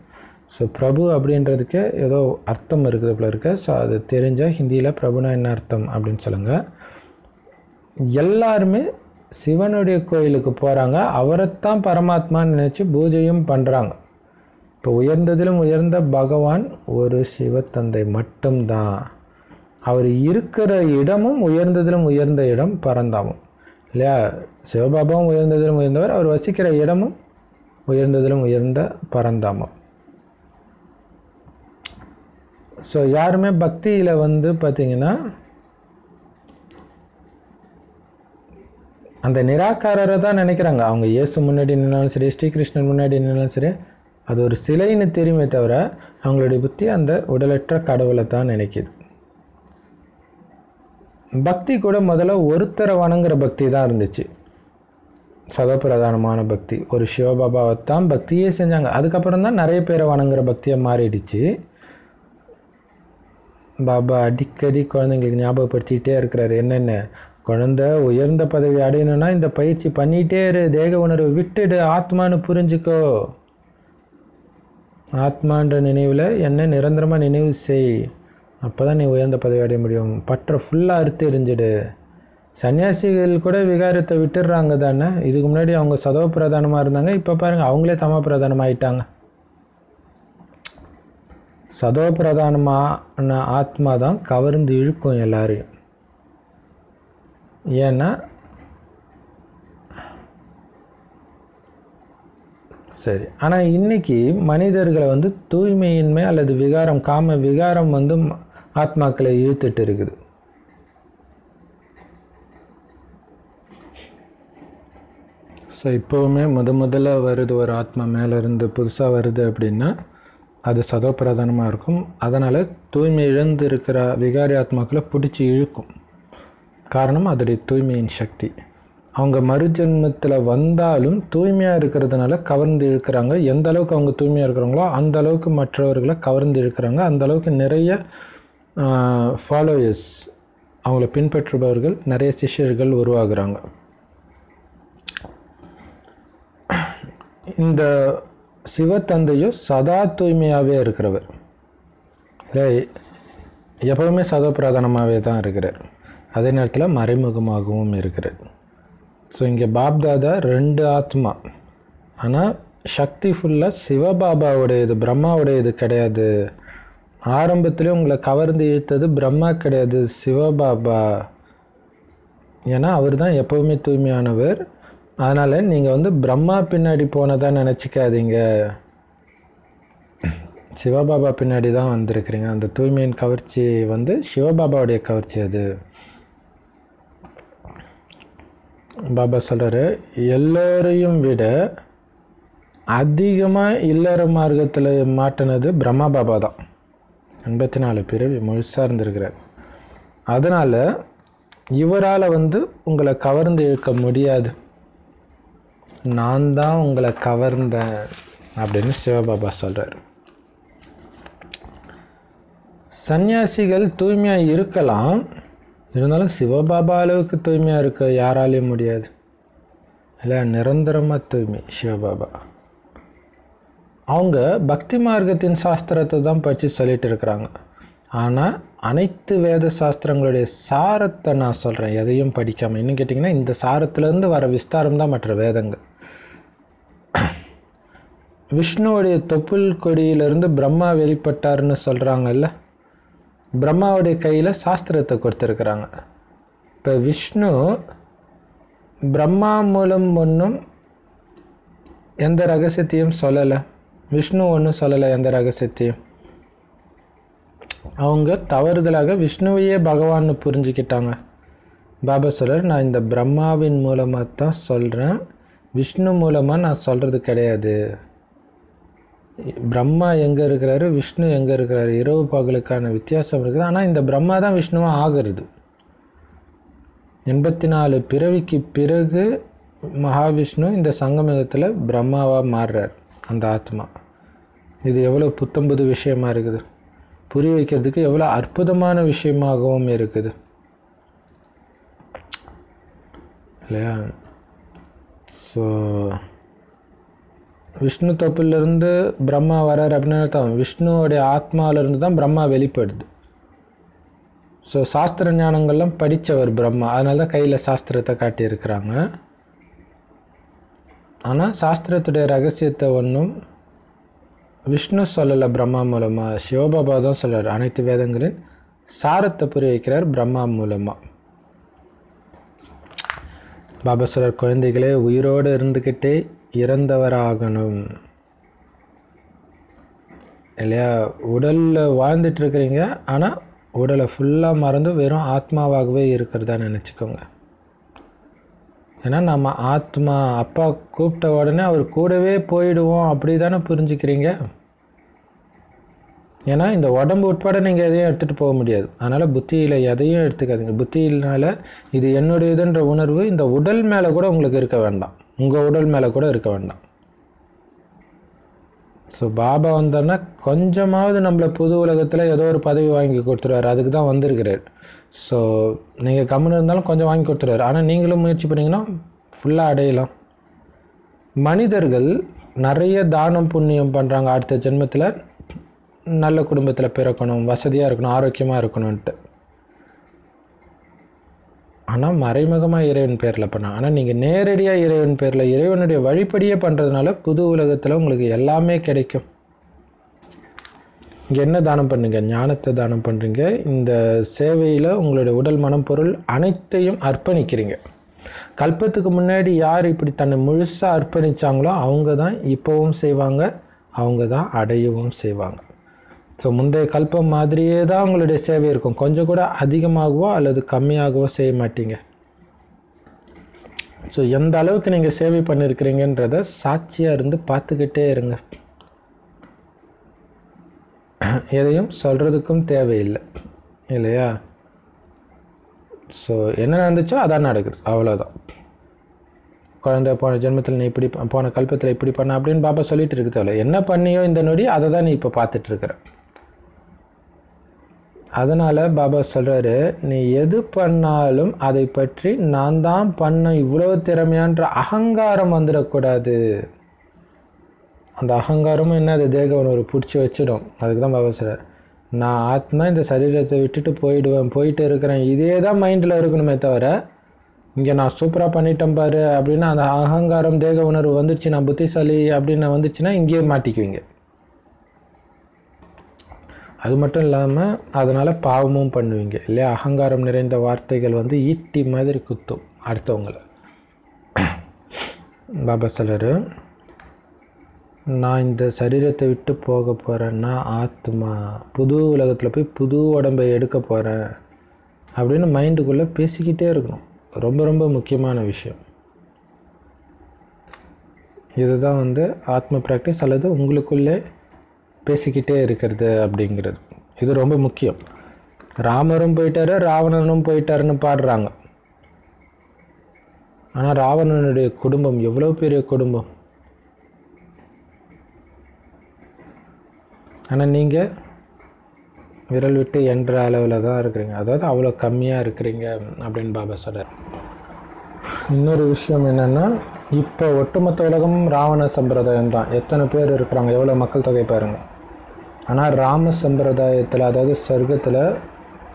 ஸோ பிரபு அப்படின்றதுக்கு ஏதோ அர்த்தம் இருக்குது போல இருக்கு. ஸோ அது தெரிஞ்சால் ஹிந்தியில் பிரபுனா என்ன அர்த்தம் அப்படின்னு சொல்லுங்கள். எல்லாருமே சிவனுடைய கோயிலுக்கு போகிறாங்க, அவரைத்தான் பரமாத்மான்னு நினச்சி பூஜையும் பண்ணுறாங்க. இப்போ உயர்ந்ததிலும் உயர்ந்த பகவான் ஒரு சிவத்தந்தை மட்டும்தான். அவர் இருக்கிற இடமும் உயர்ந்ததிலும் உயர்ந்த இடம் பரந்தாமம் இல்லையா. சிவபாபாவும் உயர்ந்ததிலும் உயர்ந்தவர், அவர் வசிக்கிற இடமும் உயர்ந்ததிலும் உயர்ந்த பரந்தாமம். ஸோ யாருமே பக்தியில் வந்து பார்த்திங்கன்னா அந்த நிராகாரரை தான் நினைக்கிறாங்க. அவங்க இயேசு முன்னாடி நின்னாலும் சரி, ஸ்ரீகிருஷ்ணன் முன்னாடி நின்னாலும் சரி, அது ஒரு சிலைன்னு தெரியுமே தவிர அவங்களுடைய புத்தி அந்த உடலற்ற கடவுளை தான் நினைக்கிது. பக்தி கூட முதல்ல ஒருத்தரை வணங்குற பக்தி தான் இருந்துச்சு, சதப்பிரதானமான பக்தி. ஒரு சிவபாபாவை தான் பக்தியே செஞ்சாங்க. அதுக்கப்புறம் தான் நிறைய பேரை வணங்குற பக்தியை மாறிடுச்சு. பாபா அடிக்கடி குழந்தைங்களுக்கு ஞாபகப்படுத்திக்கிட்டே இருக்கிறாரு, என்னென்ன குழந்தை உயர்ந்த பதவி அடையணும்னா இந்த பயிற்சி பண்ணிகிட்டே இரு, தேக உணர்வு விட்டுடு, ஆத்மானு புரிஞ்சுக்கோ, ஆத்மான்ற நினைவில் என்ன நிரந்தரமாக நினைவு செய், அப்போ தான் நீ உயர்ந்த பதவி அடைய முடியும். பற்ற ஃபுல்லாக அறுத்து எரிஞ்சிடு. சன்னியாசிகள் கூட விகாரத்தை விட்டுடுறாங்க தானே. இதுக்கு முன்னாடி அவங்க சதவ பிரதானமாக இருந்தாங்க, இப்போ பாருங்கள் அவங்களே தம பிரதானம் ஆகிட்டாங்க. சதவ பிரதானமான ஆத்மா தான் கவர்ந்து இழுக்கும் எல்லாரையும். ஏன்னா சரி, ஆனால் இன்னைக்கு மனிதர்களை வந்து தூய்மையின்மை அல்லது விகாரம், காம விகாரம் வந்து ஆத்மாக்களை இழுத்துட்டு இருக்குது. ஸோ இப்போவுமே முதல்ல வருது ஒரு ஆத்மா மேலேருந்து புதுசாக வருது அப்படின்னா அது சதோப்பிரதானமாக இருக்கும். அதனால் தூய்மை இழந்து இருக்கிற விகாரி ஆத்மாக்களை பிடிச்சி இழுக்கும். காரணம் அதோடைய தூய்மையின் சக்தி. அவங்க மறுஜென்மத்தில் வந்தாலும் தூய்மையாக இருக்கிறதுனால கவர்ந்து இழுக்கிறாங்க. எந்த அளவுக்கு அவங்க தூய்மையாக இருக்கிறாங்களோ அந்த அளவுக்கு மற்றவர்களை கவர்ந்து இழுக்கிறாங்க. அந்த அளவுக்கு நிறைய ஃபாலோயர்ஸ், அவங்கள பின்பற்றுபவர்கள், நிறைய சிஷ்யர்கள் உருவாகுறாங்க. இந்த சிவத்தந்தையும் சதா தூய்மையாகவே இருக்கிறவர், இல்லை எப்பவுமே சதப்பிரதானமாகவே தான் இருக்கிறார், அதே நேரத்தில் மறைமுகமாகவும் இருக்கிறார். ஸோ இங்கே பாப்தாதா 2 ஆத்மா, ஆனால் சக்தி ஃபுல்லாக சிவபாபாவுடையது, பிரம்மாவுடையது கிடையாது. ஆரம்பத்திலே உங்களை கவர்ந்து இழுத்தது பிரம்மா கிடையாது, சிவபாபா. ஏன்னா அவர் தான் எப்போவுமே தூய்மையானவர். அதனால் நீங்கள் பிரம்மா பின்னாடி போனதாக நினச்சிக்காதீங்க, சிவபாபா பின்னாடி தான் வந்திருக்கிறீங்க. அந்த தூய்மையின் கவர்ச்சி சிவபாபாவுடைய கவர்ச்சி. அது பாபா சொல்கிறாரு, எல்லோரையும் விட அதிகமாக இல்லற மார்க்கத்தில் மாட்டினது பிரம்மா பாபா தான். 84 பிறவி முழுசாக இருந்திருக்கிறார். அதனால் இவரால் உங்களை கவர்ந்து இழுக்க முடியாது. நான் தான் உங்களை கவர்ந்தேன் அப்படின்னு சிவபாபா சொல்கிறார். சன்னியாசிகள் தூய்மையாக இருக்கலாம், இருந்தாலும் சிவபாபா அளவுக்கு தூய்மையாக இருக்க யாராலையும் முடியாது. இல்லை, நிரந்தரமாக தூய்மை சிவபாபா. அவங்க பக்தி மார்க்கத்தின் சாஸ்திரத்தை தான் படித்து சொல்லிட்டு இருக்கிறாங்க. ஆனால் அனைத்து வேத சாஸ்திரங்களுடைய சாரத்தை நான் சொல்கிறேன், எதையும் படிக்காமல். இன்னும் கேட்டிங்கன்னா இந்த சாரத்துலேருந்து வர விஸ்தாரம் தான் மற்ற வேதங்கள். விஷ்ணுவுடைய தொப்புள் கொடியிலிருந்து பிரம்மா வெளிப்பட்டார்னு சொல்கிறாங்கல்ல, பிரம்மாவுடைய கையில் சாஸ்திரத்தை கொடுத்துருக்குறாங்க. இப்போ விஷ்ணு பிரம்மா மூலம் ஒன்றும் எந்த ரகசியத்தையும் சொல்லலை, விஷ்ணு ஒன்றும் சொல்லலை எந்த ரகசியத்தையும். அவங்க தவறுதலாக விஷ்ணுவையே பகவான்னு புரிஞ்சுக்கிட்டாங்க. பாபா சொல்கிறார், நான் இந்த பிரம்மாவின் மூலமாக தான் சொல்கிறேன், விஷ்ணு மூலமாக நான் சொல்கிறது கிடையாது. பிரம்மா எங்கே இருக்கிறாரு, விஷ்ணு எங்கே இருக்கிறாரு, இரவு பகலுக்கான வித்தியாசம் இருக்குது. ஆனால் இந்த பிரம்மா தான் விஷ்ணுவாக ஆகிறது. 84 பிறவிக்கு பிறகு மகாவிஷ்ணு இந்த சங்கமத்தில் பிரம்மாவாக மாறுறார், அந்த ஆத்மா. இது எவ்வளோ புத்தம்புது விஷயமா இருக்குது, புரிய வைக்கிறதுக்கு எவ்வளோ அற்புதமான விஷயமாகவும் இருக்குது இல்லையா? ஸோ விஷ்ணு தொப்பிலிருந்து பிரம்மா வரார் அப்படின்னு அர்த்தம். விஷ்ணுவோடைய ஆத்மாவிலிருந்து தான் பிரம்மா வெளிப்படுது. ஸோ சாஸ்திர ஞானங்கள்லாம் படித்தவர் பிரம்மா, அதனால தான் கையில் சாஸ்திரத்தை காட்டியிருக்கிறாங்க. ஆனால் சாஸ்திரத்துடைய ரகசியத்தை ஒன்றும் விஷ்ணு சொல்லலை பிரம்மா மூலமாக, சிவபாபா தான் சொல்கிறார். அனைத்து வேதங்களின் சாரத்தை புரிய வைக்கிறார் பிரம்மா மூலமாக. பாபா சொல்கிறார், குழந்தைகளே உயிரோடு இருந்துக்கிட்டே இறந்தவராகணும் இல்லையா? உடலில் வாழ்ந்துட்டு இருக்கிறீங்க, ஆனால் உடலை ஃபுல்லாக மறந்து வெறும் ஆத்மாவாகவே இருக்கிறதா நினச்சிக்கோங்க. ஏன்னா நம்ம ஆத்மா, அப்பா கூப்பிட்ட உடனே அவர் கூடவே போயிடுவோம் அப்படி தானே புரிஞ்சுக்கிறீங்க. ஏன்னா இந்த உடம்பு உட்பட நீங்கள் எதையும் எடுத்துகிட்டு போக முடியாது. அதனால் புத்தியில் எதையும் எடுத்துக்காதீங்க. புத்தியினால் இது என்னுடையதுன்ற உணர்வு இந்த உடல் மேலே கூட உங்களுக்கு இருக்க வேண்டாம், உங்கள் உடல் மேலே கூட இருக்க வேண்டாம். ஸோ பாபா வந்தார்னா கொஞ்சமாவது நம்மளை புது உலகத்தில் ஏதோ ஒரு பதவி வாங்கி கொடுத்துருவார், அதுக்கு தான் வந்திருக்கிறார். ஸோ நீங்கள் கம்முன்னு இருந்தாலும் கொஞ்சம் வாங்கி கொடுத்துருவார். ஆனால் நீங்களும் முயற்சி பண்ணிங்கன்னா ஃபுல்லாக அடையலாம். மனிதர்கள் நிறைய தானம் புண்ணியம் பண்ணுறாங்க, அடுத்த ஜென்மத்தில் நல்ல குடும்பத்தில் பிறக்கணும், வசதியாக இருக்கணும், ஆரோக்கியமாக இருக்கணும்ன்ட்டு. ஆனால் மறைமுகமாக இறைவன் பேரில் பண்ணாங்க. ஆனால் நீங்கள் நேரடியாக இறைவன் பேரில் இறைவனுடைய வழிப்படியே பண்ணுறதுனால புது உலகத்தில் உங்களுக்கு எல்லாமே கிடைக்கும். இங்கே என்ன தானம் பண்ணுங்க? ஞானத்தை தானம் பண்ணுறீங்க. இந்த சேவையில் உங்களுடைய உடல் மனம் பொருள் அனைத்தையும் அர்ப்பணிக்கிறீங்க. கல்பத்துக்கு முன்னாடி யார் இப்படி தன்னை முழுசாக அர்ப்பணித்தாங்களோ அவங்க தான் இப்போவும் செய்வாங்க, அவங்க தான் அடையவும் செய்வாங்க. ஸோ முந்தைய கல்பம் மாதிரியே தான் உங்களுடைய சேவை இருக்கும். கொஞ்சம் கூட அதிகமாகவோ அல்லது கம்மியாகவோ செய்ய மாட்டீங்க. ஸோ எந்த அளவுக்கு நீங்கள் சேவை பண்ணியிருக்கிறீங்கன்றத சாட்சியாக இருந்து பார்த்துக்கிட்டே இருங்க. எதையும் சொல்கிறதுக்கும் தேவையில்லை இல்லையா? ஸோ என்ன நடந்துச்சோ அதான் நடக்குது, அவ்வளோதான். குழந்தை போன ஜென்மத்தில் நீ இப்படி, போன கல்பத்தில் இப்படி பண்ண அப்படின்னு பாபா சொல்லிட்டு இருக்கு தேவை. என்ன பண்ணியோ இந்த நொடி அதை தான் நீ இப்போ பார்த்துட்ருக்குற. அதனால் பாபா சொல்கிறாரு, நீ எது பண்ணாலும் அதை பற்றி நான் தான் பண்ண இவ்வளோ திறமையான்ற அகங்காரம் வந்துடக்கூடாது. அந்த அகங்காரமும் என்ன, அது தேக உணர்வு பிடிச்சி வச்சிடும். அதுக்கு தான் பாபா சொல்கிறார், நான் ஆத்மா இந்த சரீரத்தை விட்டுட்டு போயிட்டு இருக்கிறேன், இதே தான் மைண்டில் இருக்கணுமே தவிர இங்கே நான் சூப்பராக பண்ணிட்டேன் பாரு அப்படின்னா அந்த அகங்காரம் தேக உணர்வு வந்துடுச்சு, நான் புத்திசாலி அப்படின்னு வந்துச்சுன்னா இங்கேயே மாட்டிக்குவீங்க. அது மட்டும் இல்லாமல் அதனால் பாவமும் பண்ணுவீங்க இல்லையா. அகங்காரம் நிறைந்த வார்த்தைகள் வந்து ஈட்டி மாதிரி குத்தும் அடுத்தவங்களை. பாபா சொல்கிறாரு, நான் இந்த சரீரத்தை விட்டு போக போகிறேன்னா ஆத்மா புது உலகத்தில் போய் புது உடம்பை எடுக்க போகிறேன் அப்படின்னு மைண்டுக்குள்ளே பேசிக்கிட்டே இருக்கணும். ரொம்ப ரொம்ப முக்கியமான விஷயம் இதுதான் வந்து ஆத்ம ப்ராக்டிஸ் அல்லது உங்களுக்குள்ளே பேசிக்கிட்டே இருக்கிறது அப்படிங்கிறது. இது ரொம்ப முக்கியம். ராமரும் போயிட்டாரு, ராவணனும் போயிட்டாருன்னு பாடுறாங்க. ஆனால் ராவணனுடைய குடும்பம் எவ்வளோ பெரிய குடும்பம். ஆனால் நீங்கள் விரல் விட்டு என்ற அளவில் தான் இருக்கிறீங்க, அதாவது அவ்வளோ கம்மியாக இருக்கிறீங்க அப்படின்னு பாபா சொல்கிறார். இன்னொரு விஷயம் என்னென்னா, இப்போ ஒட்டுமொத்த உலகமும் ராவண சம்பிரதாயம் தான். எத்தனை பேர் இருக்கிறாங்க, எவ்வளோ மக்கள் தொகை பாருங்கள். ஆனால் ராம சம்பிரதாயத்தில் அதாவது சொர்க்கத்தில்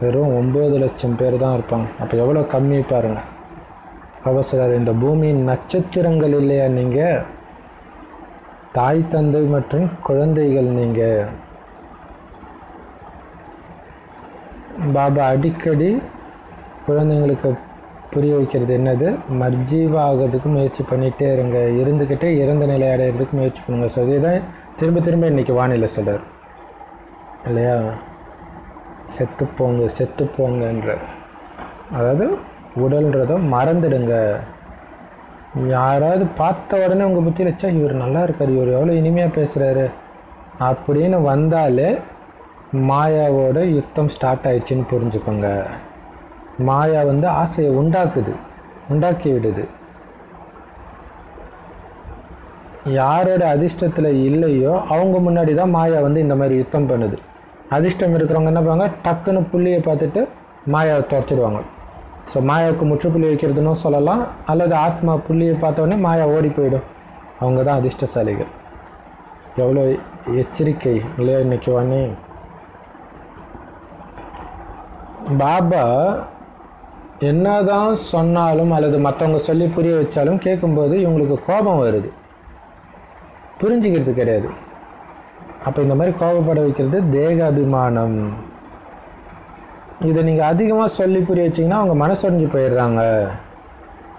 வெறும் 9 லட்சம் பேர் தான் இருப்பாங்க. அப்போ எவ்வளோ கம்மி பாருங்கள். பாபா சொல்கிறார், இந்த பூமியின் நட்சத்திரங்கள் இல்லையா நீங்கள், தாய் தந்தை மற்றும் குழந்தைகள் நீங்கள். பாபா அடிக்கடி குழந்தைங்களுக்கு புரிய வைக்கிறது என்னது, மர்ஜீவா ஆகிறதுக்கு முயற்சி பண்ணிகிட்டே இருங்க, இருந்துக்கிட்டே இறந்த நிலை அடையிறதுக்கு முயற்சி பண்ணுங்க. ஸோ இதுதான் திரும்ப திரும்ப இன்றைக்கி வானிலை சொல்கிறார் இல்லையா. செத்து போங்கன்ற, அதாவது உடல்ன்றதை மறந்துடுங்க. யாராவது பார்த்த உடனே உங்கள் புத்தியில் வச்சா இவர் நல்லா இருக்கார், இவர் எவ்வளோ இனிமையாக பேசுகிறாரு அப்படின்னு வந்தாலே மாயாவோட யுத்தம் ஸ்டார்ட் ஆயிடுச்சுன்னு புரிஞ்சுக்கோங்க. மாயா வந்து ஆசையை உண்டாக்கி விடுது. யாரோட அதிர்ஷ்டத்தில் இல்லையோ அவங்க முன்னாடி தான் மாயா வந்து இந்த மாதிரி யுத்தம் பண்ணுது. அதிர்ஷ்டம் இருக்கிறவங்க என்ன பண்ணுவாங்க, டக்குன்னு புள்ளியை பார்த்துட்டு மாயாவை துரத்திடுவாங்க. ஸோ மாயாவுக்கு முற்றுப்புள்ளி வைக்கிறதுன்னு சொல்லலாம், அல்லது ஆத்மா புள்ளியை பார்த்தோடனே மாயா ஓடி போயிடும். அவங்க தான் அதிர்ஷ்டசாலிகள். எவ்வளோ எச்சரிக்கை இல்லையா இன்னைக்கு வாணி. பாபா என்னதான் சொன்னாலும் அல்லது மற்றவங்க சொல்லி புரிய வச்சாலும் கேட்கும்போது இவங்களுக்கு கோபம் வருது, புரிஞ்சுக்கிறது கிடையாது. அப்போ இந்த மாதிரி கோபப்பட வைக்கிறது தேக அபிமானம். இதை நீங்கள் அதிகமாக சொல்லி புரிய வச்சிங்கன்னா அவங்க மனசொடைஞ்சு போயிடுறாங்க.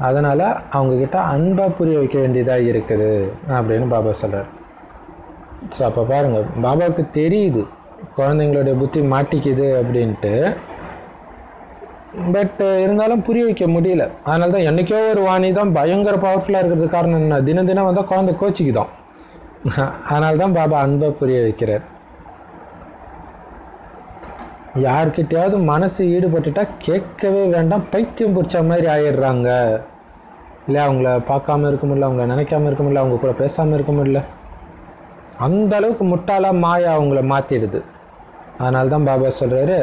அதனால் அவங்கக்கிட்ட அன்பாக புரிய வைக்க வேண்டியதாக இருக்குது அப்படின்னு பாபா சொல்கிறார். ஸோ அப்போ பாருங்கள், பாபாவுக்கு தெரியுது குழந்தைங்களுடைய புத்தி மாட்டிக்குது அப்படின்ட்டு, பட் இருந்தாலும் புரிய வைக்க முடியல. அதனால தான் என்றைக்கோ ஒரு வாணி தான் பயங்கர பவர்ஃபுல்லாக இருக்கிறது. காரணம் என்ன, தினம் தினம் வந்தால் குழந்தை கோச்சிக்கு தான். அதனால தான் பாபா அன்பை புரிய வைக்கிறார். யார்கிட்டையாவது மனசு ஈடுபட்டுட்டா கேட்கவே வேண்டாம், பைத்தியம் பிடிச்ச மாதிரி ஆயிடுறாங்க இல்லை. அவங்கள பார்க்காம இருக்க முடியல, அவங்கள நினைக்காம இருக்க முடியல, அவங்க கூட பேசாமல் இருக்க முடியல. அந்த அளவுக்கு முட்டாளாக மாயா அவங்கள மாற்றிடுது. அதனால தான் பாபா சொல்கிறாரு,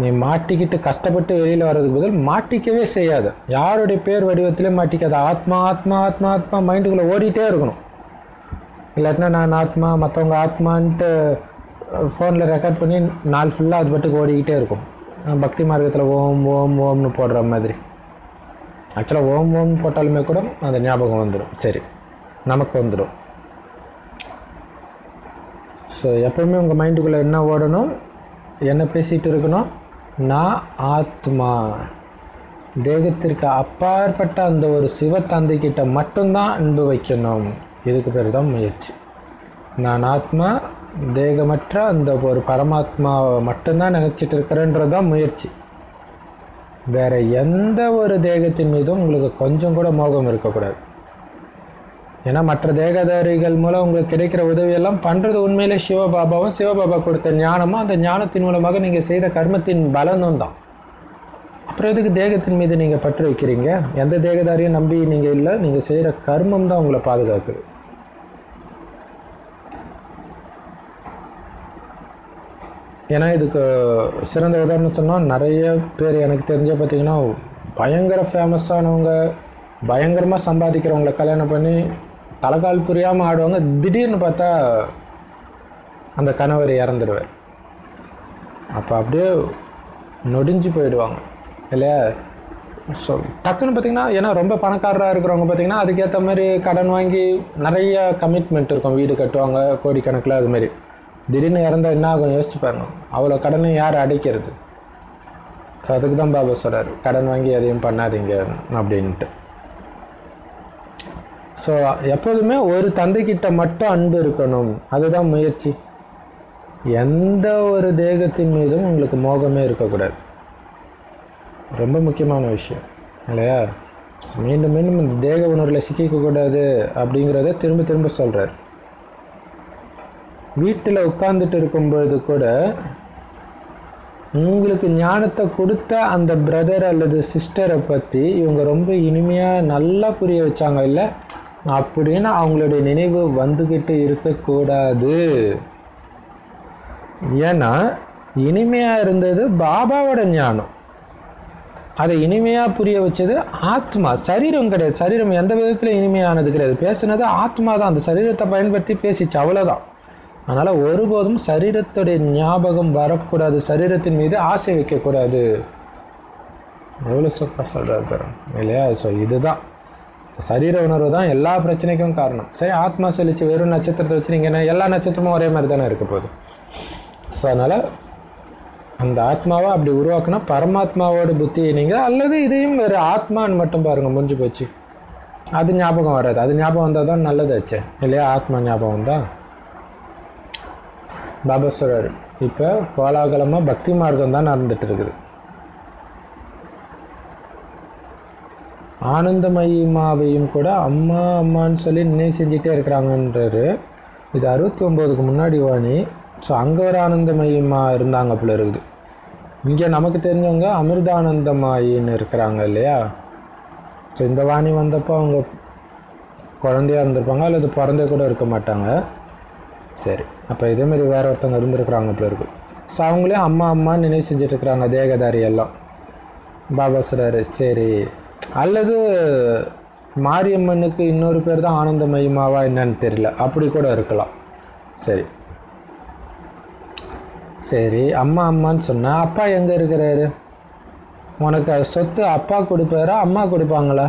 நீ மாட்டிக்கிட்டு கஷ்டப்பட்டு வெளியில் வர்றதுக்கு பதில் மாட்டிக்கவே செய்யாத. யாருடைய பேர் வடிவத்திலே மாட்டிக்காத. ஆத்மா ஆத்மா ஆத்மா ஆத்மா மைண்டுக்குள்ளே ஓடிட்டே இருக்கணும். இல்லாட்டினா நான் ஆத்மா மற்றவங்க ஆத்மான்ட்டு ஃபோனில் ரெக்கார்ட் பண்ணி நாள் ஃபுல்லாக அது பாட்டுக்கு ஓடிக்கிட்டே இருக்கும். பக்தி மார்க்கத்தில் ஓம் ஓம் ஓம்னு போடுற மாதிரி. ஆக்சுவலாக ஓம் ஓம்னு போட்டாலுமே கூட அந்த ஞாபகம் வந்துடும், சரி நமக்கு வந்துடும். ஸோ எப்போவுமே உங்கள் மைண்டுக்குள்ளே என்ன ஓடணும், என்ன பேசிகிட்டு இருக்கணும், நான் ஆத்மா, தேகத்திற்கு அப்பாற்பட்ட அந்த ஒரு சிவ தந்தைக்கிட்ட மட்டும்தான் அன்பு வைக்கணும். இதுக்கு பேர் தான் முயற்சி. நான் ஆத்மா, தேகமற்ற அந்த ஒரு பரமாத்மாவை மட்டும்தான் நினச்சிட்டு இருக்கிறேன்றது தான் முயற்சி. வேறு எந்த ஒரு தேகத்தின் மீதும் உங்களுக்கு கொஞ்சம் கூட மோகம் இருக்கக்கூடாது. ஏன்னா மற்ற தேகதாரிகள் மூலம் உங்களுக்கு கிடைக்கிற உதவியெல்லாம் பண்ணுறது உண்மையிலே சிவபாபாவும் சிவபாபா கொடுத்த ஞானமும் அந்த ஞானத்தின் மூலமாக நீங்கள் செய்த கர்மத்தின் பலனும் தான். அப்புறம் எதுக்கு தேகத்தின் மீது நீங்கள் பற்று வைக்கிறீங்க? எந்த தேகதாரியும் நம்பி நீங்கள் இல்லை, நீங்கள் செய்கிற கர்மம் தான் உங்களை பாதுகாக்குது. ஏன்னா இதுக்கு சிறந்த உதாரணம் சொன்னால், நிறைய பேர் எனக்கு தெரிஞ்ச பார்த்திங்கன்னா பயங்கர ஃபேமஸானவங்க, பயங்கரமாக சம்பாதிக்கிறவங்கள கல்யாணம் பண்ணி தலைக்கால் புரியாமல் ஆடுவாங்க. திடீர்னு பார்த்தா அந்த கணவர் இறந்துடுவார். அப்போ அப்படியே நொடிஞ்சு போயிடுவாங்க இல்லையா. ஸோ டக்குன்னு பார்த்திங்கன்னா, ஏன்னா ரொம்ப பணக்காரராக இருக்கிறவங்க பார்த்திங்கன்னா அதுக்கேற்ற மாதிரி கடன் வாங்கி நிறைய கமிட்மெண்ட் இருக்கும், வீடு கட்டுவாங்க கோடிக்கணக்கில். அதுமாரி திடீர்னு இறந்தால் என்ன ஆகும் யோசிச்சு பாருங்க. அவ்வளோ கடனை யார் அடைக்கிறது? ஸோ அதுக்கு தான் பாபா சொல்கிறார், கடன் வாங்கி எதையும் பண்ணாதீங்க அப்படின்ட்டு. ஸோ எப்போதுமே ஒரு தந்தைக்கிட்ட மட்டும் அன்பு இருக்கணும், அதுதான் முயற்சி. எந்த ஒரு தேகத்தின் மீதும் உங்களுக்கு மோகமே இருக்கக்கூடாது. ரொம்ப முக்கியமான விஷயம் இல்லையா. மீண்டும் மீண்டும் இந்த தேக உணர்வில் சிக்கிக்கக்கூடாது அப்படிங்கிறத திரும்ப திரும்ப சொல்கிறார். வீட்டில் உட்கார்ந்துட்டு இருக்கும்பொழுது கூட உங்களுக்கு ஞானத்தை கொடுத்த அந்த பிரதர் அல்லது சிஸ்டரை பற்றி இவங்க ரொம்ப இனிமையாக நல்லா புரிய வச்சாங்க இல்லை அப்படின்னு அவங்களுடைய நினைவு வந்துக்கிட்டு இருக்கக்கூடாது. ஏன்னா இனிமையாக இருந்தது பாபாவோட ஞானம், அதை இனிமையாக புரிய வச்சது ஆத்மா, சரீரம் கிடையாது. சரீரம் எந்த விதத்தில் இனிமையானது கிடையாது. பேசுனது ஆத்மா தான், அந்த சரீரத்தை பயன்படுத்தி பேசிச்சு, அவ்வளோதான். அதனால் ஒருபோதும் சரீரத்துடைய ஞாபகம் வரக்கூடாது, சரீரத்தின் மீது ஆசை வைக்கக்கூடாது. எவ்வளோ சூப்பராக சொல்கிறார் பாருங்க இல்லையா. ஸோ இதுதான் சரீர உணர்வு தான் எல்லா பிரச்சனைக்கும் காரணம். சரி, ஆத்மா சொல்லிச்சு வெறும் நட்சத்திரத்தை வச்சு நீங்கள் எல்லா நட்சத்திரமும் ஒரே மாதிரி தானே இருக்க போகுது. ஸோ அதனால் அந்த ஆத்மாவை அப்படி உருவாக்குனா பரமாத்மாவோட புத்தியை நீங்கள், அல்லது இதையும் வேறு ஆத்மான்னு மட்டும் பாருங்கள், முடிஞ்சு போச்சு. அது ஞாபகம் வராது. அது ஞாபகம் வந்தால் தான் நல்லதாச்சே இல்லையா. ஆத்மா ஞாபகம் வந்தால். பாபா சொல்றாரு, இப்போ கோலாகலமாக பக்தி மார்க்கம் தான் நடந்துட்டு இருக்குது. ஆனந்தமயிமாவையும் கூட அம்மா அம்மான்னு சொல்லி நினைவு செஞ்சுட்டே இருக்கிறாங்கன்றாரு. இது 69க்கு முன்னாடி வாணி. ஸோ அங்கே ஒரு ஆனந்தமயிமா இருந்தாங்க போல இருக்குது. இங்கே நமக்கு தெரிஞ்சவங்க அமிர்தானந்தமாயின்னு இருக்கிறாங்க இல்லையா. ஸோ இந்த வாணி வந்தப்போ அவங்க குழந்தையாக இருந்திருப்பாங்க, அல்லது பிறந்தே கூட இருக்க மாட்டாங்க. சரி, அப்போ இதேமாரி வேறு ஒருத்தவங்க இருந்திருக்கிறாங்க போல இருக்குது. ஸோ அவங்களே அம்மா அம்மான்னு நினைவு செஞ்சிட்ருக்குறாங்க தேகதாரி எல்லாம். பாபா சொல்கிறாரு, சரி, அல்லது மாரியம்மனுக்கு இன்னொரு பேர் தான் ஆனந்தமயிமாவா என்னன்னு தெரியல, அப்படி கூட இருக்கலாம். சரி சரி, அம்மா அம்மான்னு சொன்னால் அப்பா எங்கே இருக்கிறாரு? உனக்கு சொத்து அப்பா கொடுப்பாரா அம்மா கொடுப்பாங்களா?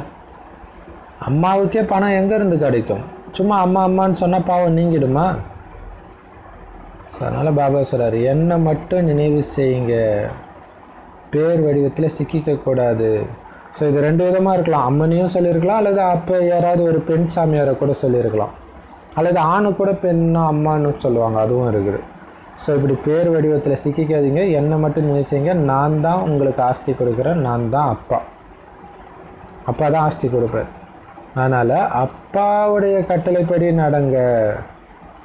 அம்மாவுக்கே பணம் எங்கேருந்து கிடைக்கும்? சும்மா அம்மா அம்மான்னு சொன்னால் பாவம் நீங்கிடுமா? ஸோ அதனால் பாபா சொல்கிறார், என்னை மட்டும் நினைவு செய்யுங்க, பேர் வடிவத்தில் சிக்கிக்கக்கூடாது. ஸோ இது ரெண்டு விதமாக இருக்கலாம். அம்மனையும் சொல்லியிருக்கலாம், அல்லது அப்போ யாராவது ஒரு பெண் சாமியாரை கூட சொல்லியிருக்கலாம், அல்லது ஆணு கூட பெண்ணா அம்மான்னு சொல்லுவாங்க, அதுவும் இருக்குது. ஸோ இப்படி பேர் வடிவத்தில் சிக்கிக்காதீங்க, என்னை மட்டும் நினைவு செய்யுங்க. நான் தான் உங்களுக்கு ஆஸ்தி கொடுக்குறேன், நான் தான் அப்பா. அப்பா தான் ஆஸ்தி கொடுப்பார். அதனால் அப்பாவுடைய கட்டளைப்படி நடங்க.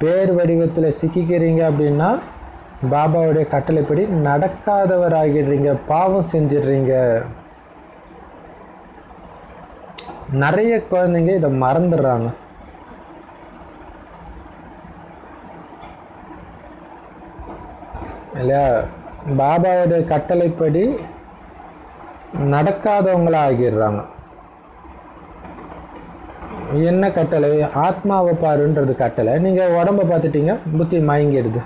பேர் வடிவத்தில் சிக்கிக்கிறீங்க அப்படின்னா பாபாவுடைய கட்டளைப்படி நடக்காதவர் ஆகிடுறீங்க, பாவம் செஞ்சிடுறீங்க. நிறைய குழந்தைங்க இதை மறந்துடுறாங்க. இல்லையா, பாபாவுடைய கட்டளைப்படி நடக்காதவங்களா ஆகிடுறாங்க. என்ன கட்டளை? ஆத்மாவை பாருன்றது கட்டளை. நீங்கள் உடம்பை பார்த்துட்டீங்க, புத்தி மயங்கிடுது.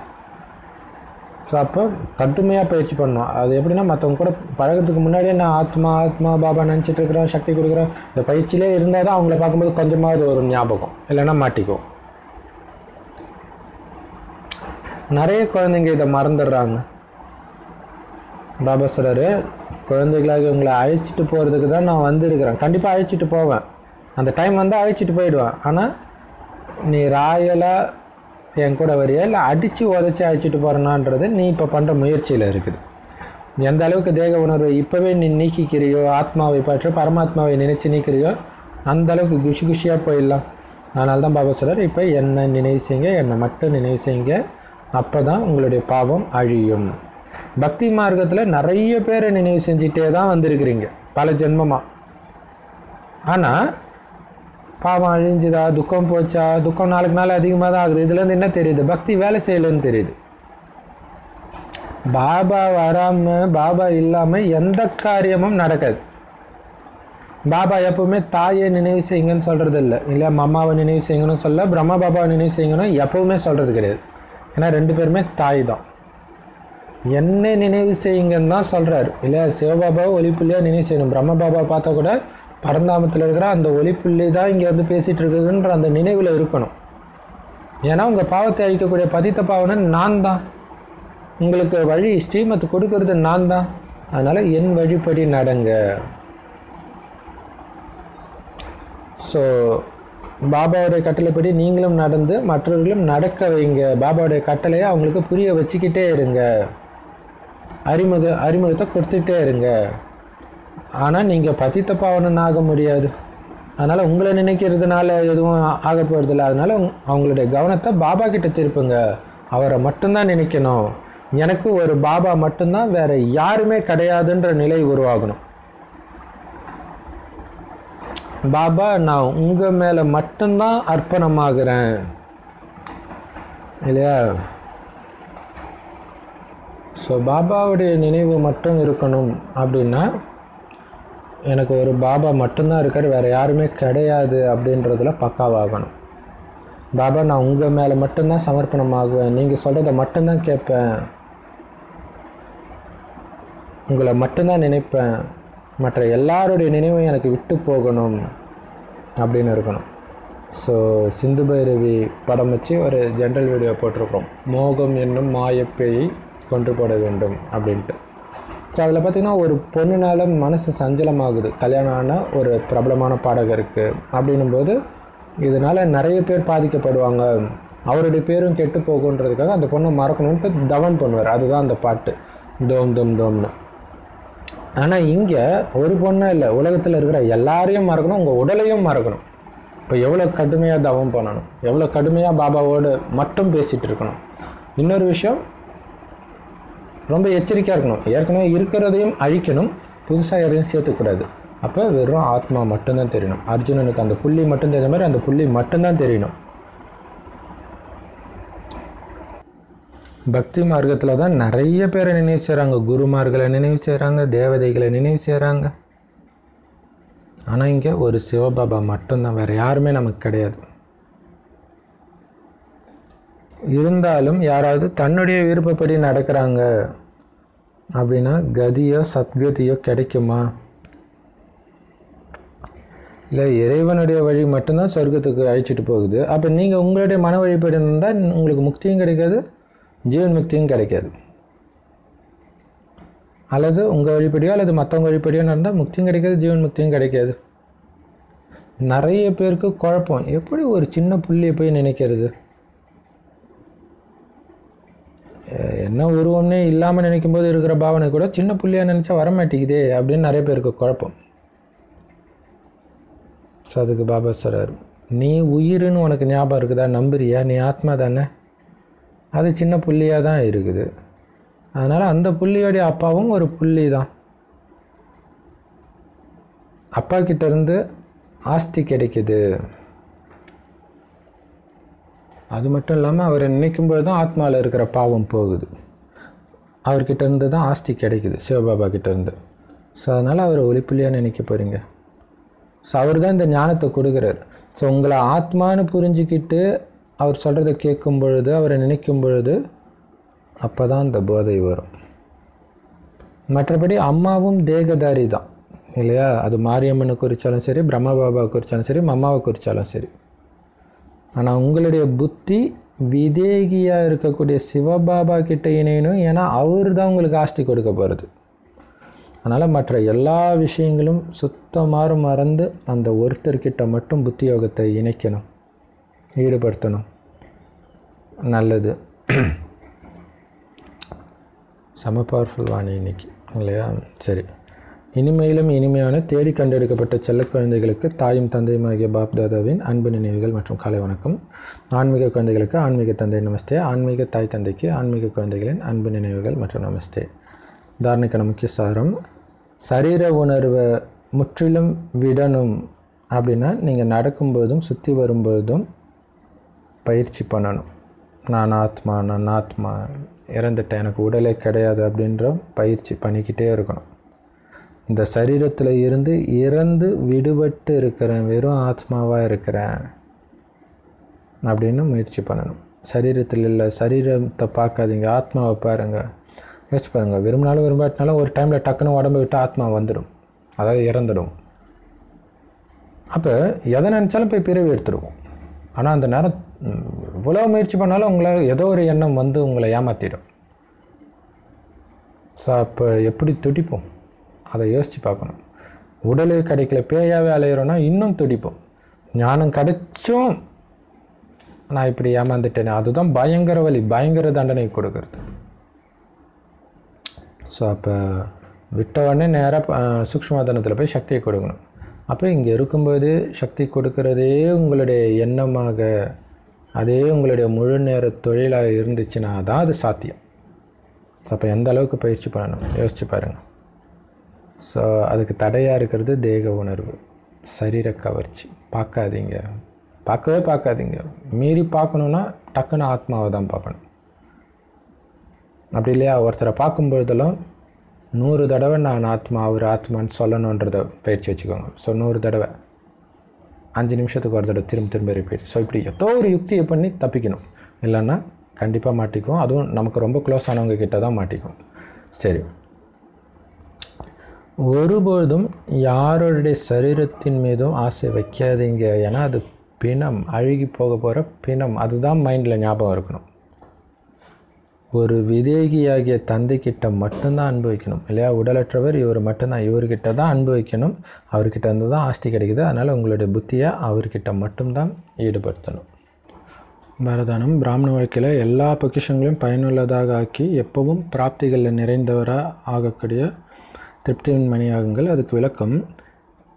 ஸோ அப்போ கடுமையாக பயிற்சி பண்ணணும். அது எப்படின்னா, மற்றவங்க கூட பழகிறதுக்கு முன்னாடியே நான் ஆத்மா ஆத்மா பாபா நினச்சிட்டு இருக்கிறேன், சக்தி கொடுக்குறேன், இந்த பயிற்சியிலே இருந்தால் தான் அவங்கள பார்க்கும்போது கொஞ்சமாவது ஒரு ஞாபகம், இல்லைன்னா மாட்டிக்கும். நிறைய குழந்தைங்க இதை மறந்துடுறாங்க. பாபா சொல்கிறாரு, குழந்தைகளாக உங்களை அழைச்சிட்டு போகிறதுக்கு தான் நான் வந்திருக்கிறேன். கண்டிப்பாக அழைச்சிட்டு போவேன், அந்த டைம் வந்து அழைச்சிட்டு போயிடுவேன். ஆனால் நீ ராயலாக என் கூட வரியா, இல்லை அடித்து உதச்சி அழைச்சிட்டு போகிறனான்றது நீ இப்போ பண்ணுற முயற்சியில் இருக்குது. எந்த அளவுக்கு தேக உணர்வை இப்போவே நீ நீக்கிக்கிறியோ, ஆத்மாவை பற்றி பரமாத்மாவை நினைச்சு நீக்கிறியோ, அந்த அளவுக்கு குஷி குஷியாக போயிடலாம். அதனால தான் பாபா சொல்கிறார், இப்போ என்னை நினைவு செய்யுங்க, என்னை மட்டும் நினைவு செய்யுங்க, அப்போ தான் உங்களுடைய பாவம் அழியும். பக்தி மார்க்கத்தில் நிறைய பேரை நினைவு செஞ்சுட்டே தான் வந்திருக்கிறீங்க பல ஜென்மமாக. ஆனால் பாவம் அழிஞ்சுதா, துக்கம் போச்சா? துக்கம் நாளுக்கு நாள் அதிகமாக தான் ஆகுது. இதுலேருந்து என்ன தெரியுது? பக்தி வேலை செய்யலைன்னு தெரியுது. பாபா வராமல், பாபா இல்லாமல் எந்த காரியமும் நடக்காது. பாபா எப்பவுமே தாயை நினைவு செய்யுங்கன்னு சொல்கிறது இல்லை, இல்லை அம்மாவை நினைவு செய்யணும்னு சொல்ல, பிரம்மா பாபாவை நினைவு செய்யணும் எப்பவுமே சொல்கிறது கிடையாது. ஏன்னா 2 பேருமே தாய் தான். என்னை நினைவு செய்யுங்கன்னு தான் சொல்கிறாரு இல்லையா. சிவபாபாவை ஒளிப்புள்ளியாக நினைவு செய்யணும். பிரம்ம பாபா பார்த்தா கூட பரந்தாமத்தில் இருக்கிற அந்த ஒளிப்புள்ளி தான் இங்கே வந்து பேசிகிட்டு இருக்குதுன்ற அந்த நினைவில் இருக்கணும். ஏன்னா உங்கள் பாவத்தை அழிக்கக்கூடிய பதித்த பாவனன் நான் தான், உங்களுக்கு வழி ஸ்ரீமத் கொடுக்கறது நான் தான். அதனால் என் வழிப்படி நடங்க. ஸோ பாபாவுடைய கட்டளைப்படி நீங்களும் நடந்து மற்றவர்களும் நடக்க வைங்க. பாபாவுடைய கட்டளையை அவங்களுக்கு புரிய வச்சுக்கிட்டே இருங்க, அறிமுகத்தை கொடுத்துட்டே இருங்க. ஆனால் நீங்கள் பதித்த பாவனன் ஆக முடியாது. அதனால் உங்களை நினைக்கிறதுனால எதுவும் ஆக போகிறதில்ல. அதனால் அவங்களுடைய கவனத்தை பாபா கிட்ட திருப்புங்க. அவரை மட்டும்தான் நினைக்கணும். எனக்கு ஒரு பாபா மட்டும்தான், வேற யாருமே கிடையாதுன்ற நிலை உருவாகணும். பாபா நான் உங்கள் மேலே மட்டும்தான் அர்ப்பணமாகிறேன் இல்லையா. ஸோ பாபாவுடைய நினைவு மட்டும் இருக்கணும் அப்படின்னா எனக்கு ஒரு பாபா மட்டும்தான் இருக்கார், வேறு யாருமே கிடையாது அப்படின்றதுல பக்காவாகணும். பாபா நான் உங்கள் மேலே மட்டும்தான் சமர்ப்பணமாகுவேன், நீங்கள் சொல்கிறத மட்டும்தான் கேட்பேன், உங்களை மட்டும்தான் நினைப்பேன், மற்ற எல்லாருடைய நினைவும் எனக்கு விட்டு போகணும் அப்படின்னு இருக்கணும். ஸோ சிந்து பைரவி படம் வச்சு ஒரு ஜென்ரல் வீடியோ போட்டிருக்கோம், மோகம் என்னும் மாயப்பேயை கொன்று போட வேண்டும் அப்படின்ட்டு. ஸோ அதில் பார்த்திங்கன்னா ஒரு பொண்ணுனால மனசு சஞ்சலமாகுது, கல்யாணம் ஆன ஒரு பிரபலமான பாடகருக்கு. அப்படின்னும்போது இதனால் நிறைய பேர் பாதிக்கப்படுவாங்க, அவருடைய பேரும் கெட்டு போகுன்றதுக்காக அந்த பொண்ணை மறக்கணுன்ட்டு தவம் பண்ணுவார். அதுதான் அந்த பாட்டு, தோம் தோம் தோம்னு. ஆனால் இங்கே ஒரு பொண்ணு இல்லை, உலகத்தில் இருக்கிற எல்லாரையும் மறக்கணும், உங்கள் உடலையும் மறக்கணும். இப்போ எவ்வளோ கடுமையாக தவம் பண்ணணும், எவ்வளோ கடுமையாக பாபாவோடு மட்டும் பேசிகிட்டு இருக்கணும். இன்னொரு விஷயம், ரொம்ப எச்சரிக்கையாக இருக்கணும். ஏற்கனவே இருக்கிறதையும் அழிக்கணும், புதுசாக எதையும் சேர்த்துக்கூடாது. அப்போ வெறும் ஆத்மா மட்டும்தான் தெரியணும். அர்ஜுனனுக்கு அந்த புள்ளி மட்டும் தெரிஞ்ச மாதிரி அந்த புள்ளி மட்டும்தான் தெரியணும். பக்தி மார்க்கத்தில் தான் நிறைய பேரை நினைவு செய்கிறாங்க, குருமார்களை நினைவு செய்கிறாங்க, தேவதைகளை நினைவு செய்கிறாங்க. ஆனால் இங்கே ஒரு சிவபாபா மட்டும்தான், வேறு யாருமே நமக்கு கிடையாது. இருந்தாலும் யாராவது தன்னுடைய விருப்பப்படி நடக்கிறாங்க அப்படின்னா கதியோ சத்கதியோ கிடைக்குமா? இல்லை இறைவனுடைய வழி மட்டும்தான் சொர்க்கத்துக்கு அழைச்சிட்டு போகுது. அப்போ நீங்கள் உங்களுடைய மன வழிபடி இருந்தால் உங்களுக்கு முக்தியும் கிடைக்காது, ஜீவன் முக்தியும் கிடைக்காது. அல்லது உங்கள் வழிபடியோ அல்லது மற்றவங்க வழிபடியோ நடந்தால் முக்தியும் கிடைக்காது, ஜீவன் முக்தியும் கிடைக்காது. நிறைய பேருக்கு குழப்பம், எப்படி ஒரு சின்ன புள்ளியை போய் நினைக்கிறது, என்ன உருவம்னே இல்லாமல் நினைக்கும் போது இருக்கிற பாவனை கூட சின்ன புள்ளியாக நினச்சா வரமாட்டேங்குதே அப்படின்னு நிறைய பேருக்கு குழப்பம். ஸோ அதுக்கு பாபா சொல்கிறார், நீ உயிர்னு உனக்கு ஞாபகம் இருக்குதா, நம்புறியா? நீ ஆத்மா தானே, அது சின்ன புள்ளியாக தான் இருக்குது. அதனால் அந்த புள்ளியோடைய அப்பாவும் ஒரு புள்ளி தான். அப்பா கிட்டேருந்து ஆஸ்தி கிடைக்குது. அது மட்டும் இல்லாமல் அவரை நினைக்கும்போது தான் ஆத்மாவில் இருக்கிற பாவம் போகுது. அவர்கிட்ட இருந்து தான் ஆஸ்தி கிடைக்குது, சிவபாபா கிட்டேருந்து. ஸோ அதனால் அவரை ஒளிப்புள்ளியாக நினைக்க போகிறீங்க. ஸோ அவர் தான் இந்த ஞானத்தை கொடுக்குறார். ஸோ உங்களை ஆத்மானு புரிஞ்சிக்கிட்டு அவர் சொல்கிறத கேட்கும் பொழுது, அவரை நினைக்கும் பொழுது, அப்போ தான் இந்த போதை வரும். மற்றபடி அம்மாவும் தேகதாரி தான் இல்லையா. அது மாரியம்மனை குறித்தாலும் சரி, பிரம்ம பாபாவை குறித்தாலும் சரி, அம்மாவை குறித்தாலும் சரி. ஆனால் உங்களுடைய புத்தி விதேகியாக இருக்கக்கூடிய சிவபாபா கிட்ட இணையணும். ஏன்னா அவர் தான் உங்களுக்கு ஆஸ்தி கொடுக்க போகிறது. அதனால் மற்ற எல்லா விஷயங்களும் சுத்தமாக மறந்து அந்த ஒருத்தர்கிட்ட மட்டும் புத்தி யோகத்தை இணைக்கணும், ஈடுபடுத்தணும். நல்லது. செம பவர்ஃபுல் வாணி இன்னைக்கு இல்லையா. சரி, இனிமையிலும் இனிமையான தேடி கண்டெடுக்கப்பட்ட செல்ல குழந்தைகளுக்கு தாயும் தந்தையும் ஆகிய பாப் தாதாவின் அன்பு நினைவுகள் மற்றும் காலை வணக்கம். ஆன்மீக குழந்தைகளுக்கு ஆன்மீக தந்தை நமஸ்தே, ஆன்மீக தாய் தந்தைக்கு ஆன்மீக குழந்தைகளின் அன்பு நினைவுகள் மற்றும் நமஸ்தே. தாரணைக்கான முக்கிய சாரம், சரீர உணர்வை முற்றிலும் விடணும் அப்படின்னா நீங்கள் நடக்கும்போதும் சுற்றி வரும்போதும் பயிற்சி பண்ணணும். நான் ஆத்மா, இறந்துட்டேன், எனக்கு உடலே கிடையாது அப்படின்ற பயிற்சி பண்ணிக்கிட்டே இருக்கணும். இந்த சரீரத்தில் இருந்து இறந்து விடுபட்டு இருக்கிறேன், வெறும் ஆத்மாவாக இருக்கிறேன் அப்படின்னு முயற்சி பண்ணணும். சரீரத்தில் இல்லை, சரீரத்தை பார்க்காதீங்க, ஆத்மாவை பாருங்கள். யோசிச்சு பாருங்கள், விரும்பினாலும் விரும்பாட்டினாலும் ஒரு டைமில் டக்குன்னு உடம்பு விட்டு ஆத்மா வந்துடும், அதாவது இறந்துடும். அப்போ எதை நினச்சாலும் போய் பிறவி எடுத்துடுவோம். ஆனால் அந்த நேரம் இவ்வளோ முயற்சி பண்ணாலும் உங்களால் ஏதோ ஒரு எண்ணம் வந்து உங்களை ஏமாற்றிடும். ஸோ அப்போ எப்படி துடிப்போம் அதை யோசித்து பார்க்கணும். உடலே கிடைக்கல, பேயாவே அலையிறோன்னா இன்னும் துடிப்போம். ஞானம் கிடைச்சும் நான் இப்படி ஏமாந்துட்டேனே, அதுதான் பயங்கர வலி, பயங்கர தண்டனை கொடுக்கறது. ஸோ அப்போ விட்ட உடனே நேராக சூக்ஷ்மதனத்தில் போய் சக்தியை கொடுக்கணும். அப்போ இங்கே இருக்கும்போது சக்தி கொடுக்கறதே உங்களுடைய எண்ணமாக, அதே உங்களுடைய முழு நேர தொழிலாக இருந்துச்சுன்னா தான் அது சாத்தியம். ஸோ அப்போ எந்த அளவுக்கு பயிற்சி பண்ணணும் யோசிச்சு பாருங்கள். ஸோ அதுக்கு தடையாக இருக்கிறது தேக உணர்வு, சரீர கவர்ச்சி. பார்க்காதீங்க, பார்க்கவே பார்க்காதீங்க. மீறி பார்க்கணுன்னா டக்குன்னு ஆத்மாவை தான் பார்க்கணும். அப்படி இல்லையா, ஒருத்தரை பார்க்கும்பொழுதெல்லாம் 100 தடவை நான் ஆத்மா, அவர் ஆத்மான்னு சொல்லணுன்றதை பயிற்சி வச்சுக்கோங்க. ஸோ 100 தடவை 5 நிமிஷத்துக்கு ஒரு தடவை திரும்ப ரிப்பீட். ஸோ இப்படி ஏதோ ஒரு யுக்தியை பண்ணி தப்பிக்கணும், இல்லைன்னா கண்டிப்பாக மாட்டிக்கும். அதுவும் நமக்கு ரொம்ப க்ளோஸ் ஆனவங்க கிட்ட தான் மாட்டிக்கும். சரி, ஒருபொழுதும் யாருடைய சரீரத்தின் மீதும் ஆசை வைக்காதீங்க. ஏன்னா அது பிணம், அழுகி போக போகிற பிணம். அதுதான் மைண்டில் ஞாபகம் இருக்கணும். ஒரு விதேகியாகிய தந்தைக்கிட்ட மட்டும்தான் அன்பு வைக்கணும், இல்லையா? உடலற்றவர் இவர் மட்டும்தான், இவர்கிட்ட தான் அன்பு வைக்கணும். அவர்கிட்ட இருந்து தான் ஆஸ்தி கிடைக்குது. அதனால் உங்களுடைய புத்தியை அவர்கிட்ட மட்டும்தான் ஈடுபடுத்தணும். வரதானம் பிராமண வாழ்க்கையில் எல்லா பொக்கிஷங்களையும் பயனுள்ளதாக ஆக்கி எப்பவும் பிராப்திகளில் நிறைந்தவராக ஆகக்கூடிய திருப்தியின் மணியாகுங்கள். அதுக்கு விளக்கம்,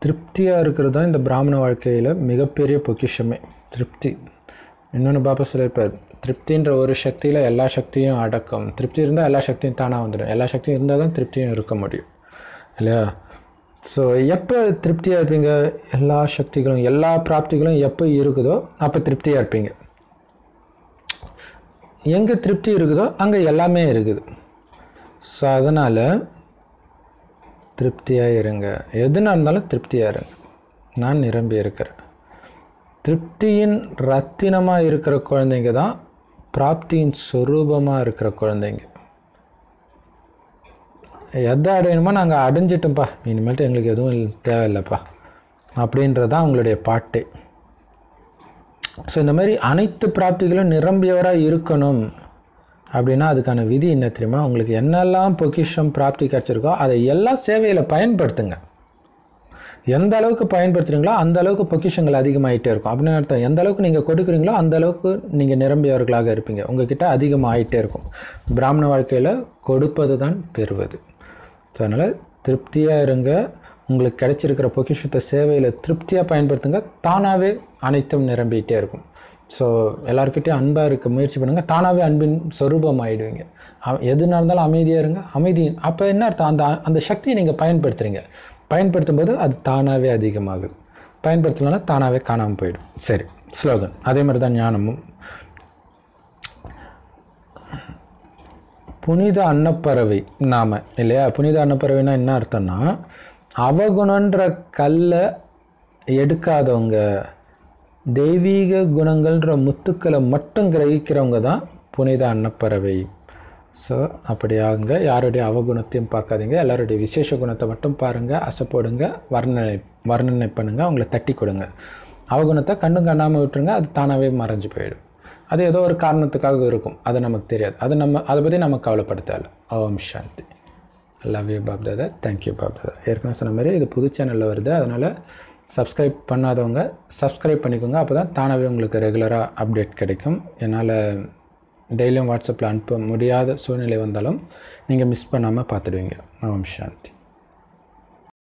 திருப்தியாக இருக்கிறது தான் இந்த பிராமண வாழ்க்கையில் மிகப்பெரிய பொக்கிஷமே, திருப்தி. இன்னொன்று பாப்பா சொல்லியிருப்பார், திருப்தின்ற ஒரு சக்தியில் எல்லா சக்தியும் அடக்கம். திருப்தி இருந்தால் எல்லா சக்தியும் தானாக வந்துடும். எல்லா சக்தியும் இருந்தால் தான் திருப்தியும் இருக்க முடியும், இல்லையா? ஸோ எப்போ திருப்தியாக இருப்பீங்க? எல்லா சக்திகளும் எல்லா பிராப்திகளும் எப்போ இருக்குதோ அப்போ திருப்தியாக இருப்பீங்க. எங்கே திருப்தி இருக்குதோ அங்கே எல்லாமே இருக்குது. ஸோ அதனால் திருப்தியாக இருங்க, எதுனா இருந்தாலும் திருப்தியாக இருங்க. நான் நிரம்பி இருக்கிறேன். திருப்தியின் ரத்தினமாக இருக்கிற குழந்தைங்க தான் பிராப்தியின் சொரூபமாக இருக்கிற குழந்தைங்க. எதை அடையணுமோ நாங்கள் அடைஞ்சிட்டோம்ப்பா, இனிமேல்ட்டு எங்களுக்கு எதுவும் தேவையில்லைப்பா அப்படின்றதான் அவங்களுடைய பாட்டே. ஸோ இந்த மாதிரி அனைத்து பிராப்திகளும் நிரம்பியவராக இருக்கணும் அப்படின்னா அதுக்கான விதி என்ன தெரியுமா? உங்களுக்கு என்னெல்லாம் பொக்கிஷம் பிராப்தி கிடச்சிருக்கோ அதை எல்லாம் சேவையில் பயன்படுத்துங்க. எந்த அளவுக்கு பயன்படுத்துகிறீங்களோ அந்த அளவுக்கு பொக்கிஷங்கள் அதிகமாகிட்டே இருக்கும். அப்படின்னு அர்த்தம், எந்த அளவுக்கு நீங்கள் கொடுக்குறீங்களோ அந்த அளவுக்கு நீங்கள் நிரம்பியவர்களாக இருப்பீங்க. உங்ககிட்ட அதிகமாகிட்டே இருக்கும். பிராமண வாழ்க்கையில் கொடுப்பது தான் பெறுவது. ஸோ அதனால் திருப்தியாக இருங்க. உங்களுக்கு கிடைச்சிருக்கிற பொக்கிஷத்தை சேவையில் திருப்தியாக பயன்படுத்துங்க. தானாகவே அனைத்தும் நிரம்பிகிட்டே இருக்கும். ஸோ எல்லாருக்கிட்டையும் அன்பாக இருக்க முயற்சி பண்ணுங்கள். தானாகவே அன்பின் சொரூபம் ஆகிடுவீங்க. எதுனா இருந்தாலும் அமைதியாக இருங்க. அமைதி அப்போ என்ன அர்த்தம்? அந்த சக்தியை நீங்கள் பயன்படுத்துகிறீங்க. பயன்படுத்தும் போது அது தானாகவே அதிகமாகுது. பயன்படுத்தலைன்னா தானாகவே காணாமல் போயிடும். சரி, ஸ்லோகன் அதே மாதிரி தான் ஞானமும். புனித அன்னப்பறவை நாம, இல்லையா? புனித அன்னப்பறவைனா என்ன அர்த்தம்னா, அவகுணன்ற கல்லை எடுக்காதவங்க, தெய்வீக குணங்கள்ன்ற முத்துக்களை மட்டும் கிரகிக்கிறவங்க தான் புனித அன்னப்பறவை. ஸோ அப்படியாங்க, யாருடைய அவகுணத்தையும் பார்க்காதீங்க, எல்லாருடைய விசேஷ குணத்தை மட்டும் பாருங்கள், அசைப்போடுங்க, வர்ணனை பண்ணுங்கள், அவங்கள தட்டி கொடுங்க. அவகுணத்தை கண்ணும் கண்ணாமல் விட்டுருங்க, அது தானாகவே மறைஞ்சு போயிடும். அது ஏதோ ஒரு காரணத்துக்காக இருக்கும், அது நமக்கு தெரியாது. அதை பற்றி நம்ம கவலைப்படுத்தலை. Om Shanti. Love you Bapdada. Thank you Bapdada. ஏற்கனவே சொன்ன மாதிரி இது புது சேனலில் வருது, அதனால் சப்ஸ்கிரைப் பண்ணாதவங்க சப்ஸ்கிரைப் பண்ணிக்கோங்க. அப்போ தான் தானாகவே உங்களுக்கு ரெகுலராக அப்டேட் கிடைக்கும். என்னால் டெய்லியும் வாட்ஸ்அப்பில் அனுப்ப முடியாத சூழ்நிலை வந்தாலும் நீங்கள் மிஸ் பண்ணாமல் பார்த்துடுவீங்க. ஓம் சாந்தி.